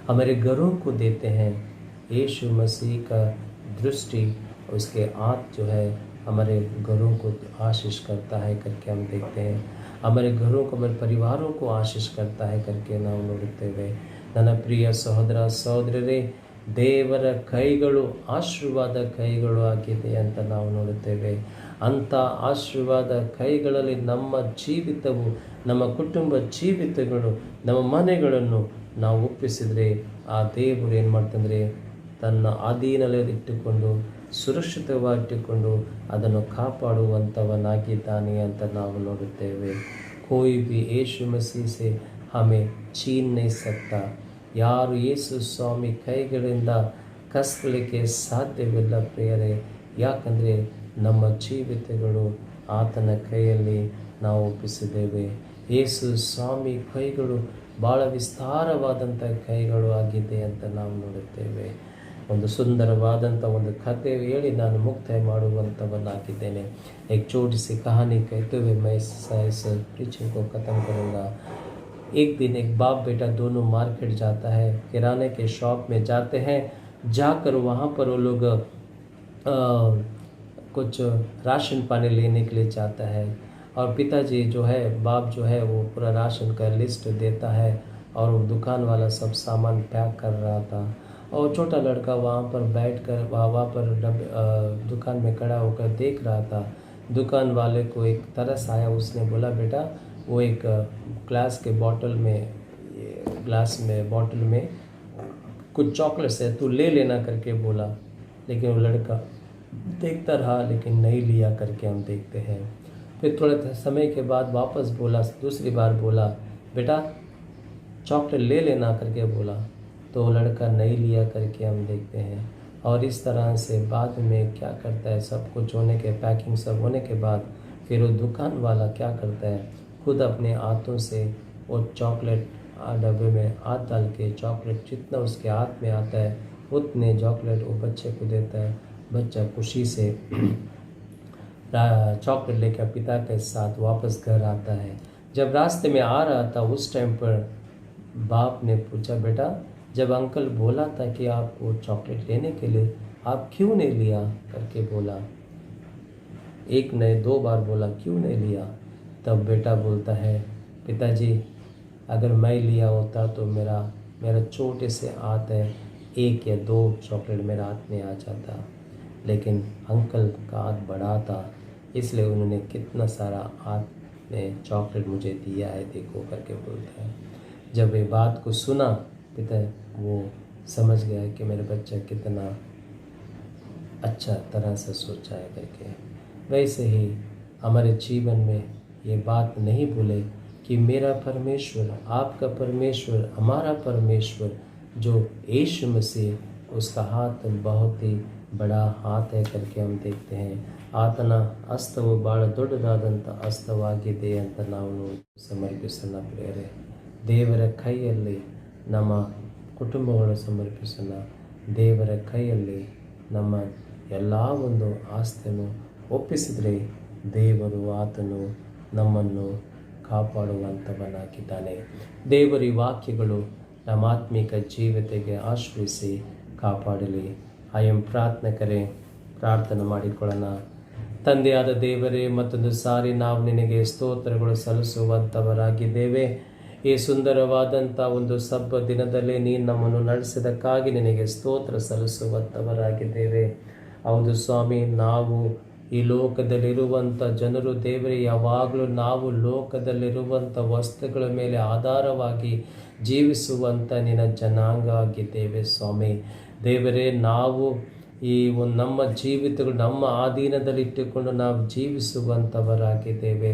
हमारे घरों को देते हैं, यीशु मसीह का दृष्टि उसके हाथ जो है हमारे घरों को आशीष करता है करके हम देखते हैं. हमारे घरों को, हमारे परिवारों को आशीष करता है करके ನಾವು ನೋಡುತ್ತೇವೆ. ನನ್ನ ಪ್ರಿಯ ಸಹೋದರ ಸಹೋದರರೇ, ದೇವರ ಕೈಗಳು ಆಶೀರ್ವಾದ ಕೈಗಳು ಆಗಿದೆ ಅಂತ ನಾವು ನೋಡುತ್ತೇವೆ. ಅಂಥ ಆಶೀರ್ವಾದ ಕೈಗಳಲ್ಲಿ ನಮ್ಮ ಜೀವಿತವು, ನಮ್ಮ ಕುಟುಂಬ ಜೀವಿತಗಳು, ನಮ್ಮ ಮನೆಗಳನ್ನು ನಾವು ಒಪ್ಪಿಸಿದರೆ ಆ ದೇವರು ಏನು ಮಾಡ್ತಂದರೆ ತನ್ನ ಅಧೀನದಲ್ಲಿಟ್ಟುಕೊಂಡು ಸುರಕ್ಷಿತವಾಗಿಟ್ಟುಕೊಂಡು ಅದನ್ನು ಕಾಪಾಡುವಂಥವನಾಗಿದ್ದಾನೆ ಅಂತ ನಾವು ನೋಡುತ್ತೇವೆ. कोई भी यीशु मसीह से हमें छीन नहीं सकता. ಯಾರು ಯೇಸು ಸ್ವಾಮಿ ಕೈಗಳಿಂದ ಕಸ್ಕೊಳ್ಳಿಕ್ಕೆ ಸಾಧ್ಯವಿಲ್ಲ ಪ್ರಿಯರೇ. ಯಾಕಂದರೆ ನಮ್ಮ ಜೀವಿತಗಳು ಆತನ ಕೈಯಲ್ಲಿ ನಾವು ಒಪ್ಪಿಸಿದ್ದೇವೆ. ಯೇಸು ಸ್ವಾಮಿ ಕೈಗಳು ಭಾಳ ವಿಸ್ತಾರವಾದಂಥ ಕೈಗಳು ಆಗಿದೆ ಅಂತ ನಾವು ನೋಡುತ್ತೇವೆ. ಒಂದು ಸುಂದರವಾದಂಥ ಒಂದು ಕಥೆ ಹೇಳಿ ನಾನು ಮುಕ್ತಾಯ ಮಾಡುವಂಥವನ್ನಾಗಿದ್ದೇನೆ. एक छोटी सी कहानी कहते हुए मैं इस प्रीचिंग को ख़त्म करूँगा. एक दिन एक बाप बेटा दोनों मार्केट जाता है, किराने के शॉप में जाते हैं. जाकर वहाँ पर वो लोग कुछ राशन पानी लेने के लिए जाता है और पिताजी जो है, बाप जो है, वो पूरा राशन का लिस्ट देता है और वो दुकान वाला सब सामान पैक कर रहा था. और छोटा लड़का वहाँ पर बैठकर वहाँ पर दुकान में खड़ा होकर देख रहा था. दुकान वाले को एक तरस आया. उसने बोला, बेटा वो एक ग्लास बॉटल में कुछ चॉकलेट्स है, तू ले लेना करके बोला. लेकिन वो लड़का देखता रहा लेकिन नहीं लिया करके हम देखते हैं. फिर थोड़े समय के बाद वापस बोला, दूसरी बार बोला, बेटा चॉकलेट ले लेना करके बोला. तो वो लड़का नहीं लिया करके हम देखते हैं. और इस तरह से बाद में क्या करता है, सब कुछ होने के पैकिंग सब होने के बाद फिर वो दुकान वाला क्या करता है, खुद अपने हाथों से वो चॉकलेट डब्बे में हाथ डाल के चॉकलेट जितना उसके हाथ में आता है उतने चॉकलेट वो बच्चे को देता है. बच्चा खुशी से चॉकलेट लेकर पिता के साथ वापस घर आता है. जब रास्ते में आ रहा था उस टाइम पर बाप ने पूछा, बेटा जब अंकल बोला था कि आपको चॉकलेट लेने के लिए आप क्यों नहीं लिया करके बोला. एक नहीं दो बार बोला, क्यों नहीं लिया. तब बेटा बोलता है, पिताजी अगर मैं लिया होता तो मेरा छोटे से हाथ है, 1 या 2 चॉकलेट मेरा हाथ में आ जाता. लेकिन अंकल का हाथ बड़ा था इसलिए उन्होंने कितना सारा हाथ में चॉकलेट मुझे दिया है देखो करके बोलता है. जब ये बात को सुना पिता वो समझ गया कि मेरा बच्चा कितना अच्छा तरह से सोचा है करके. वैसे ही हमारे जीवन में ये बात नहीं भूले कि मेरा परमेश्वर, आपका परमेश्वर, हमारा परमेश्वर जो यीशु मसीह, उसका हाथ बहुत ही बड़ा हाथ है करके हम देखते हैं. ಆತನ ಹಸ್ತವು ಭಾಳ ದೊಡ್ಡದಾದಂಥ ಹಸ್ತವಾಗಿದೆ ಅಂತ ನಾವು ಸಮರ್ಪಿಸೋಣ ಪ್ರಿಯರೇ. ದೇವರ ಕೈಯಲ್ಲಿ ನಮ್ಮ ಕುಟುಂಬಗಳು ಸಮರ್ಪಿಸೋಣ. ದೇವರ ಕೈಯಲ್ಲಿ ನಮ್ಮ ಎಲ್ಲ ಒಂದು ಆಸ್ತಿಯನ್ನು ಒಪ್ಪಿಸಿದರೆ ದೇವರು ಆತನು ನಮ್ಮನ್ನು ಕಾಪಾಡುವಂಥವನಾಗಿದ್ದಾನೆ. ದೇವರ ವಾಕ್ಯಗಳು ನಮ್ಮ ಆತ್ಮಿಕ ಜೀವಿತಕ್ಕೆ ಆಶ್ರಯಿಸಿ ಕಾಪಾಡಲಿ. ಪ್ರಾರ್ಥನೆ ಪ್ರಾರ್ಥನೆ ಮಾಡಿಕೊಳ್ಳೋಣ. ತಂದೆಯಾದ ದೇವರೇ, ಮತ್ತೊಂದು ಸಾರಿ ನಾವು ನಿನಗೆ ಸ್ತೋತ್ರಗಳು ಸಲ್ಲಿಸುವಂಥವರಾಗಿದ್ದೇವೆ. ಈ ಸುಂದರವಾದಂಥ ಒಂದು ಸಬ್ಬ ದಿನದಲ್ಲಿ ನೀನು ನಮ್ಮನ್ನು ನಡೆಸಿದ್ದಕ್ಕಾಗಿ ನಿನಗೆ ಸ್ತೋತ್ರ ಸಲ್ಲಿಸುವಂಥವರಾಗಿದ್ದೇವೆ. ಹೌದು ಸ್ವಾಮಿ, ನಾವು ಈ ಲೋಕದಲ್ಲಿರುವಂಥ ಜನರು ದೇವರೇ, ಯಾವಾಗಲೂ ನಾವು ಲೋಕದಲ್ಲಿರುವಂಥ ವಸ್ತುಗಳ ಮೇಲೆ ಆಧಾರವಾಗಿ ಜೀವಿಸುವಂಥ ನಿನ್ನ ಜನಾಂಗ ಆಗಿದ್ದೇವೆ ಸ್ವಾಮಿ. ದೇವರೇ, ನಾವು ಈ ಒಂದು ನಮ್ಮ ಜೀವಿತಗಳು ನಮ್ಮ ಅಧೀನದಲ್ಲಿಟ್ಟುಕೊಂಡು ನಾವು ಜೀವಿಸುವಂಥವರಾಗಿದ್ದೇವೆ.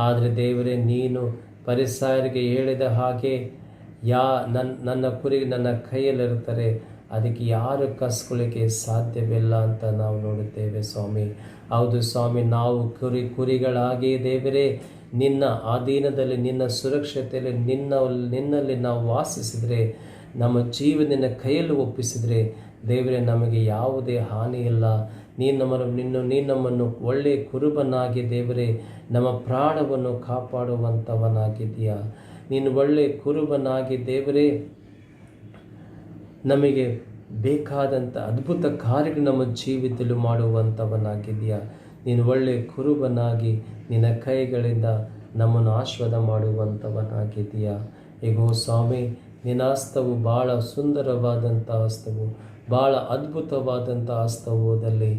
ಆದರೆ ದೇವರೇ, ನೀನು ಪರಿಸರಿಗೆ ಹೇಳಿದ ಹಾಗೆ ನನ್ನ ಕುರಿ ನನ್ನ ಕೈಯಲ್ಲಿರ್ತಾರೆ, ಅದಕ್ಕೆ ಯಾರು ಕಸ್ಕೊಳ್ಳಿಕ್ಕೆ ಸಾಧ್ಯವಿಲ್ಲ ಅಂತ ನಾವು ನೋಡುತ್ತೇವೆ ಸ್ವಾಮಿ. ಹೌದು ಸ್ವಾಮಿ, ನಾವು ಕುರಿಗಳಾಗಿ ದೇವರೇ ನಿನ್ನ ಅಧೀನದಲ್ಲಿ, ನಿನ್ನ ಸುರಕ್ಷತೆಯಲ್ಲಿ, ನಿನ್ನಲ್ಲಿ ನಾವು ವಾಸಿಸಿದರೆ, ನಮ್ಮ ಜೀವ ನಿನ್ನ ಕೈಯಲ್ಲಿ ಒಪ್ಪಿಸಿದರೆ ದೇವರೇ ನಮಗೆ ಯಾವುದೇ ಹಾನಿ ಇಲ್ಲ. ನೀನು ನಮ್ಮನ್ನು ಒಳ್ಳೆಯ ಕುರುಬನಾಗಿ ದೇವರೇ ನಮ್ಮ ಪ್ರಾಣವನ್ನು ಕಾಪಾಡುವಂಥವನಾಗಿದ್ದೀಯಾ. ನೀನು ಒಳ್ಳೆಯ ಕುರುಬನಾಗಿ ದೇವರೇ ನಮಗೆ ಬೇಕಾದಂಥ ಅದ್ಭುತ ಕಾರ್ಯಗಳು ನಮ್ಮ ಜೀವಿತದಲ್ಲಿ ಮಾಡುವಂಥವನಾಗಿದ್ದೀಯಾ. ನೀನು ಒಳ್ಳೆಯ ಕುರುಬನಾಗಿ ನಿನ್ನ ಕೈಗಳಿಂದ ನಮ್ಮನ್ನು ಆಶೀರ್ವಾದ ಮಾಡುವಂಥವನಾಗಿದ್ದೀಯಾ. ಈಗೋ ಸ್ವಾಮಿ, ನಿನ್ನ ಹಸ್ತವು ಭಾಳ ಸುಂದರವಾದಂಥ ಹಸ್ತವು, ಭಾಳ ಅದ್ಭುತವಾದಂಥ ಹಸ್ತವೋದಲ್ಲಿ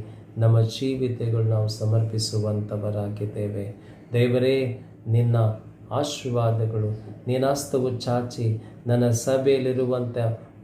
ನಮ್ಮ ಜೀವಿತಗಳು ನಾವು ಸಮರ್ಪಿಸುವಂಥವರಾಗಿದ್ದೇವೆ. ದೇವರೇ, ನಿನ್ನ ಆಶೀರ್ವಾದಗಳು, ನಿನ್ನ ಹಸ್ತವು ಚಾಚಿ ನನ್ನ ಸಭೆಯಲ್ಲಿರುವಂಥ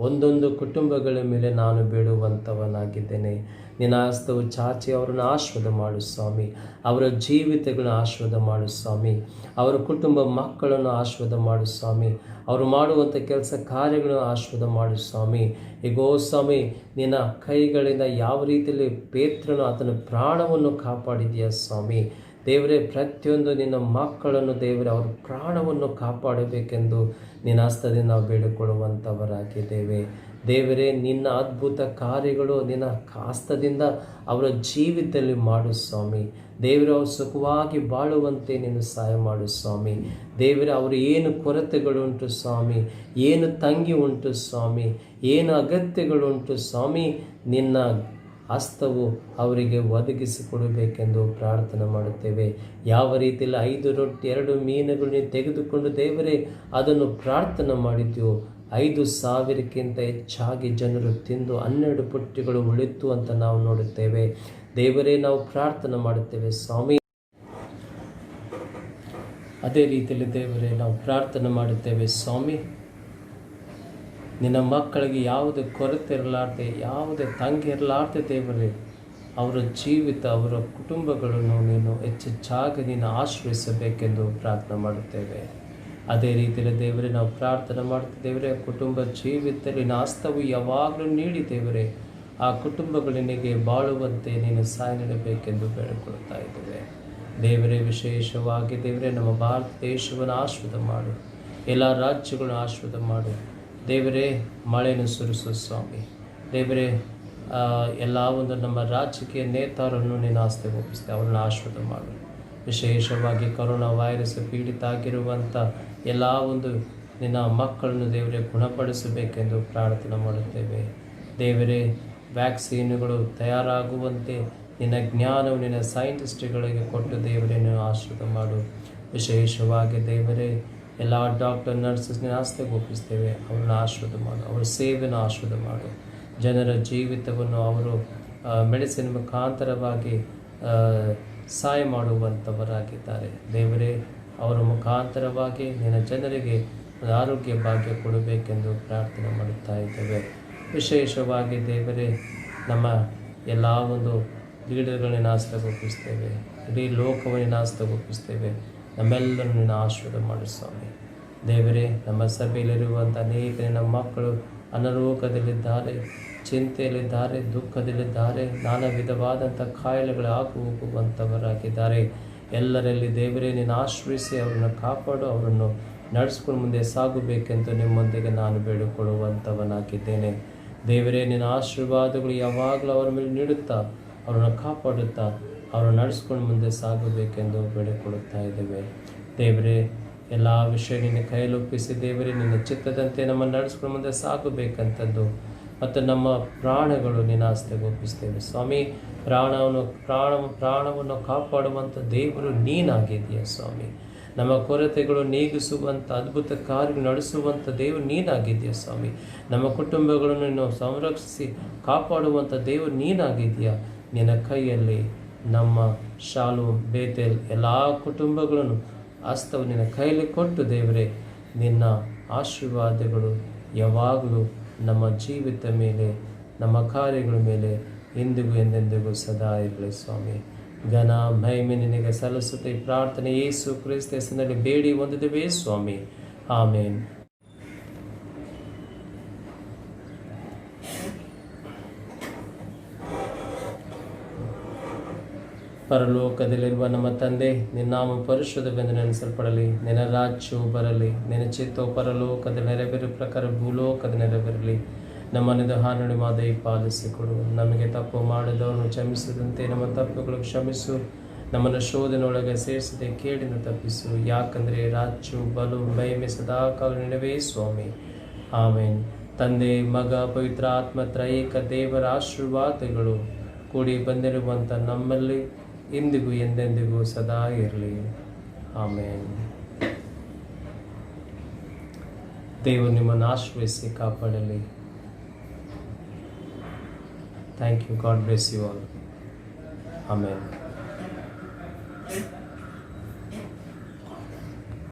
ಒಂದೊಂದು ಕುಟುಂಬಗಳ ಮೇಲೆ ನಾನು ಬೇಡುವಂಥವನಾಗಿದ್ದೇನೆ. ನಿನ್ನ ಹಸ್ತವು ಚಾಚಿ ಅವರನ್ನು ಆಶೀರ್ವಾದ ಮಾಡು ಸ್ವಾಮಿ. ಅವರ ಜೀವಿತಗಳನ್ನು ಆಶೀರ್ವಾದ ಮಾಡು ಸ್ವಾಮಿ. ಅವರ ಕುಟುಂಬ ಮಕ್ಕಳನ್ನು ಆಶೀರ್ವಾದ ಮಾಡು ಸ್ವಾಮಿ. ಅವರು ಮಾಡುವಂಥ ಕೆಲಸ ಕಾರ್ಯಗಳನ್ನು ಆಶೀರ್ವಾದ ಮಾಡು ಸ್ವಾಮಿ. ಈಗೋ ಸ್ವಾಮಿ, ನಿನ್ನ ಕೈಗಳಿಂದ ಯಾವ ರೀತಿಯಲ್ಲಿ ಪೇತ್ರನು ಆತನ ಪ್ರಾಣವನ್ನು ಕಾಪಾಡಿದೆಯಾ ಸ್ವಾಮಿ. ದೇವರೇ, ಪ್ರತಿಯೊಂದು ನಿನ್ನ ಮಕ್ಕಳನ್ನು ದೇವರೇ ಅವರ ಪ್ರಾಣವನ್ನು ಕಾಪಾಡಬೇಕೆಂದು ನಿನ್ನ ಹಸ್ತದಿಂದ ನಾವು ಬೇಡಿಕೊಳ್ಳುವಂಥವರಾಗಿದ್ದೇವೆ. ದೇವರೇ, ನಿನ್ನ ಅದ್ಭುತ ಕಾರ್ಯಗಳು ನಿನ್ನ ಹಸ್ತದಿಂದ ಅವರ ಜೀವಿತದಲ್ಲಿ ಮಾಡು ಸ್ವಾಮಿ. ದೇವರೇ, ಅವರು ಸುಖವಾಗಿ ಬಾಳುವಂತೆ ನೀನು ಸಹಾಯ ಮಾಡು ಸ್ವಾಮಿ. ದೇವರೇ, ಅವರು ಏನು ಕೊರತೆಗಳುಂಟು ಸ್ವಾಮಿ, ಏನು ತಂಗಿ ಉಂಟು ಸ್ವಾಮಿ, ಏನು ಅಗತ್ಯಗಳುಂಟು ಸ್ವಾಮಿ, ನಿನ್ನ ಹಸ್ತವು ಅವರಿಗೆ ಒದಗಿಸಿಕೊಡಬೇಕೆಂದು ಪ್ರಾರ್ಥನೆ ಮಾಡುತ್ತೇವೆ. ಯಾವ ರೀತಿಯಲ್ಲಿ 5 ರೊಟ್ಟಿ 2 ಮೀನುಗಳನ್ನು ತೆಗೆದುಕೊಂಡು ದೇವರೇ ಅದನ್ನು ಪ್ರಾರ್ಥನೆ ಮಾಡಿದ್ಯೋ, 5,000ಕ್ಕಿಂತ ಹೆಚ್ಚಾಗಿ ಜನರು ತಿಂದು 12 ಪುಟ್ಟಿಗಳು ಉಳಿತು ಅಂತ ನಾವು ನೋಡುತ್ತೇವೆ. ದೇವರೇ, ನಾವು ಪ್ರಾರ್ಥನೆ ಮಾಡುತ್ತೇವೆ ಸ್ವಾಮಿ. ಅದೇ ರೀತಿಯಲ್ಲಿ ದೇವರೇ, ನಾವು ಪ್ರಾರ್ಥನೆ ಮಾಡುತ್ತೇವೆ ಸ್ವಾಮಿ. ನಿನ್ನ ಮಕ್ಕಳಿಗೆ ಯಾವುದೇ ಕೊರತೆ ಇರಲಾರ್ದೆ, ಯಾವುದೇ ತಂಗಿ ಇರಲಾರ್ದೆ ದೇವರೇ, ಅವರ ಜೀವಿತ, ಅವರ ಕುಟುಂಬಗಳನ್ನು ನೀನು ಹೆಚ್ಚೆಚ್ಚಾಗಿ ನೀನು ಆಶ್ರಯಿಸಬೇಕೆಂದು ಪ್ರಾರ್ಥನೆ ಮಾಡುತ್ತೇವೆ. ಅದೇ ರೀತಿಯಲ್ಲಿ ದೇವರೇ, ನಾವು ಪ್ರಾರ್ಥನೆ ಮಾಡುತ್ತಿದ್ದೇವೆ. ಕುಟುಂಬ ಜೀವಿತದಲ್ಲಿ ನಿನ್ನ ಹಸ್ತವು ಯಾವಾಗಲೂ ನೀಡಿ ದೇವರೇ, ಆ ಕುಟುಂಬಗಳಿಗೆ ಬಾಳುವಂತೆ ನೀನು ಸಹಾಯ ನೀಡಬೇಕೆಂದು ಬೇಡಿಕೊಳ್ಳುತ್ತಾ ಇದ್ದೇವೆ. ದೇವರೇ, ವಿಶೇಷವಾಗಿ ದೇವರೇ, ನಮ್ಮ ಭಾರತ ದೇಶವನ್ನು ಆಶೀರ್ವಾದ ಮಾಡು. ಎಲ್ಲ ರಾಜ್ಯಗಳನ್ನು ಆಶೀರ್ವಾದ ಮಾಡು. ದೇವರೇ, ಮಳೆಯನ್ನು ಸುರಿಸು ಸ್ವಾಮಿ. ದೇವರೇ, ಎಲ್ಲ ಒಂದು ನಮ್ಮ ರಾಜಕೀಯ ನೇತಾರನ್ನು ನೀನು ಆಸ್ತಿಗೆ ಒಪ್ಪಿಸ್ತೇವೆ, ಅವರನ್ನು ಆಶೀರ್ವಾದ ಮಾಡು. ವಿಶೇಷವಾಗಿ ಕೊರೋನಾ ವೈರಸ್ ಪೀಡಿತ ಆಗಿರುವಂಥ ಎಲ್ಲ ಒಂದು ನಿನ್ನ ಮಕ್ಕಳನ್ನು ದೇವರೇ ಗುಣಪಡಿಸಬೇಕೆಂದು ಪ್ರಾರ್ಥನೆ ಮಾಡುತ್ತೇವೆ. ದೇವರೇ, ವ್ಯಾಕ್ಸಿನ್ಗಳು ತಯಾರಾಗುವಂತೆ ನಿನ್ನ ಜ್ಞಾನವು ನಿನ್ನ ಸೈಂಟಿಸ್ಟ್ಗಳಿಗೆ ಕೊಟ್ಟು ದೇವರೇ ನೀನು ಆಶೀರ್ವಾದ ಮಾಡು. ವಿಶೇಷವಾಗಿ ದೇವರೇ, ಎಲ್ಲ ಡಾಕ್ಟರ್ ನರ್ಸಸ್ ನಿನ್ನ ಆಸ್ತಿಗೆ ಒಪ್ಪಿಸ್ತೇವೆ, ಅವ್ರನ್ನ ಆಶೀರ್ವಾದ ಮಾಡು. ಅವರ ಸೇವೆಯನ್ನು ಆಶೀರ್ವಾದ ಮಾಡು. ಜನರ ಜೀವಿತವನ್ನು ಅವರು ಮೆಡಿಸಿನ್ ಮುಖಾಂತರವಾಗಿ ಸಹಾಯ ಮಾಡುವಂಥವರಾಗಿದ್ದಾರೆ. ದೇವರೇ, ಅವರ ಮುಖಾಂತರವಾಗಿ ನಿನ್ನ ಜನರಿಗೆ ಆರೋಗ್ಯ ಭಾಗ್ಯ ಕೊಡಬೇಕೆಂದು ಪ್ರಾರ್ಥನೆ ಮಾಡುತ್ತಾ ಇದ್ದೇವೆ. ವಿಶೇಷವಾಗಿ ದೇವರೇ, ನಮ್ಮ ಎಲ್ಲ ಒಂದು ಲೀಡರ್ಗಳನ್ನ ಆಸ್ತಿಗೆ ಒಪ್ಪಿಸ್ತೇವೆ. ಇಡೀ ಲೋಕವನ್ನು ಆಸ್ತಿಗೆ ಒಪ್ಪಿಸ್ತೇವೆ. ನಮ್ಮೆಲ್ಲರೂ ನಿನ್ನ ಆಶೀರ್ವಾದ ಮಾಡು ಸ್ವಾಮಿ. ದೇವರೇ, ನಮ್ಮ ಸಭೆಯಲ್ಲಿರುವಂಥ ಅನೇಕ ನಿನ್ನ ಮಕ್ಕಳು ಅನಾರೋಗ್ಯದಲ್ಲಿದ್ದಾರೆ, ಚಿಂತೆಯಲ್ಲಿದ್ದಾರೆ, ದುಃಖದಲ್ಲಿದ್ದಾರೆ, ನಾನಾ ವಿಧವಾದಂಥ ಕಾಯಿಲೆಗಳು ಹೋಗುವಂಥವರಾಗಿದ್ದಾರೆ. ಎಲ್ಲರಲ್ಲಿ ದೇವರೇ, ನೀನು ಆಶ್ರಯಿಸಿ ಅವರನ್ನು ಕಾಪಾಡು, ಅವರನ್ನು ನಡೆಸ್ಕೊಂಡು ಮುಂದೆ ಸಾಗಬೇಕೆಂದು ನಿಮ್ಮೊಂದಿಗೆ ನಾನು ಬೇಡಿಕೊಳ್ಳುವಂಥವನಾಗಿದ್ದೇನೆ. ದೇವರೇ, ನಿನ್ನ ಆಶೀರ್ವಾದಗಳು ಯಾವಾಗಲೂ ಅವರ ಮೇಲೆ ನೀಡುತ್ತಾ, ಅವರನ್ನು ಕಾಪಾಡುತ್ತಾ, ಅವರನ್ನು ನಡೆಸ್ಕೊಂಡು ಮುಂದೆ ಸಾಗಬೇಕೆಂದು ಬೇಡಿಕೊಳ್ಳುತ್ತಾ ಇದ್ದೇವೆ. ದೇವರೇ, ಎಲ್ಲ ವಿಷಯ ನಿನ್ನ ಕೈಯಲ್ಲೊಪ್ಪಿಸಿ ದೇವರೇ, ನಿನ್ನ ಚಿತ್ತದಂತೆ ನಮ್ಮನ್ನು ನಡೆಸ್ಕೊಂಡು ಮುಂದೆ ಸಾಗಬೇಕಂಥದ್ದು ಮತ್ತು ನಮ್ಮ ಪ್ರಾಣಗಳು ನಿನ್ನ ಆಸ್ತಿಗೆ ಒಪ್ಪಿಸ್ತೇವೆ ಸ್ವಾಮಿ. ಪ್ರಾಣವನ್ನು ಕಾಪಾಡುವಂಥ ದೇವರು ನೀನಾಗಿದೆಯಾ ಸ್ವಾಮಿ. ನಮ್ಮ ಕೊರತೆಗಳು ನೀಗಿಸುವಂಥ ಅದ್ಭುತ ಕಾರ್ಯ ನಡೆಸುವಂಥ ದೇವರು ನೀನಾಗಿದೆಯಾ ಸ್ವಾಮಿ. ನಮ್ಮ ಕುಟುಂಬಗಳನ್ನು ನೀನು ಸಂರಕ್ಷಿಸಿ ಕಾಪಾಡುವಂಥ ದೇವರು ನೀನಾಗಿದೆಯಾ. ನಿನ್ನ ಕೈಯಲ್ಲಿ ನಮ್ಮ ಶಾಲು ಬೇತೇಲ್ ಎಲ್ಲ ಕುಟುಂಬಗಳನ್ನು ಹಸ್ತವು ನಿನ್ನ ಕೈಯಲ್ಲಿ ಕೊಟ್ಟು ದೇವರೇ, ನಿನ್ನ ಆಶೀರ್ವಾದಗಳು ಯಾವಾಗಲೂ ನಮ್ಮ ಜೀವಿತ ಮೇಲೆ, ನಮ್ಮ ಕಾರ್ಯಗಳ ಮೇಲೆ ಇಂದಿಗೂ ಎಂದೆಂದಿಗೂ ಸದಾ ಇರಲಿ ಸ್ವಾಮಿ. ಘನ ಮಹಿಮೆ ನಿನಗೆ ಸಲ್ಲಿಸುತ್ತೆ ಈ ಪ್ರಾರ್ಥನೆ ಯೇಸು ಕ್ರಿಸ್ತ ಹೆಸರಿನಲ್ಲಿ ಬೇಡಿ ಹೊಂದಿದ್ದೇವೆ ಸ್ವಾಮಿ. ಆಮೇನ್. ಪರಲೋಕದಲ್ಲಿರುವ ನಮ್ಮ ತಂದೆ, ನಿನ್ನ ನಾಮ ಪರಿಶುದ್ಧವೆಂದು ನೆನೆಸಲ್ಪಡಲಿ. ನಿನ್ನ ರಾಜ್ಯವು ಬರಲಿ. ನಿನ್ನ ಚಿತ್ತವು ಪರಲೋಕದ ನೆರವೇರುವ ಪ್ರಕಾರ ಭೂಲೋಕದ ನೆರವೇರಲಿ. ನಮ್ಮನ್ನು ಹಾನುಡಿ ಮಾದರಿ ಪಾಲಿಸಿಕೊಡು. ನಮಗೆ ತಪ್ಪು ಮಾಡಿದವರನ್ನು ಕ್ಷಮಿಸಿದಂತೆ ನಮ್ಮ ತಪ್ಪುಗಳು ಕ್ಷಮಿಸು. ನಮ್ಮನ್ನು ಶೋಧನೊಳಗೆ ಸೇರಿಸದೆ ಕೇಡಿನ ತಪ್ಪಿಸು. ಯಾಕಂದರೆ ರಾಜ್ಯವು ಬಲು ಮಹಿಮೆ ಸದಾಕಾಲ ನಿನವೇ ಸ್ವಾಮಿ. ಆಮೇನ್. ತಂದೆ, ಮಗ, ಪವಿತ್ರ ಆತ್ಮ ತ್ರೈಕ ದೇವರ ಆಶೀರ್ವಾದಗಳು ಕೂಡಿ ಬಂದಿರುವಂಥ ನಮ್ಮಲ್ಲಿ ಇಂದಿಗೂ ಎಂದೆಂದಿಗೂ ಸದಾ ಇರಲಿ. ಆಮೇನ್. ದೇವರು ನಿಮ್ಮನ್ನು ಆಶ್ರಯಿಸಿ ಕಾಪಾಡಲಿ. Thank you. God bless you all. Amen.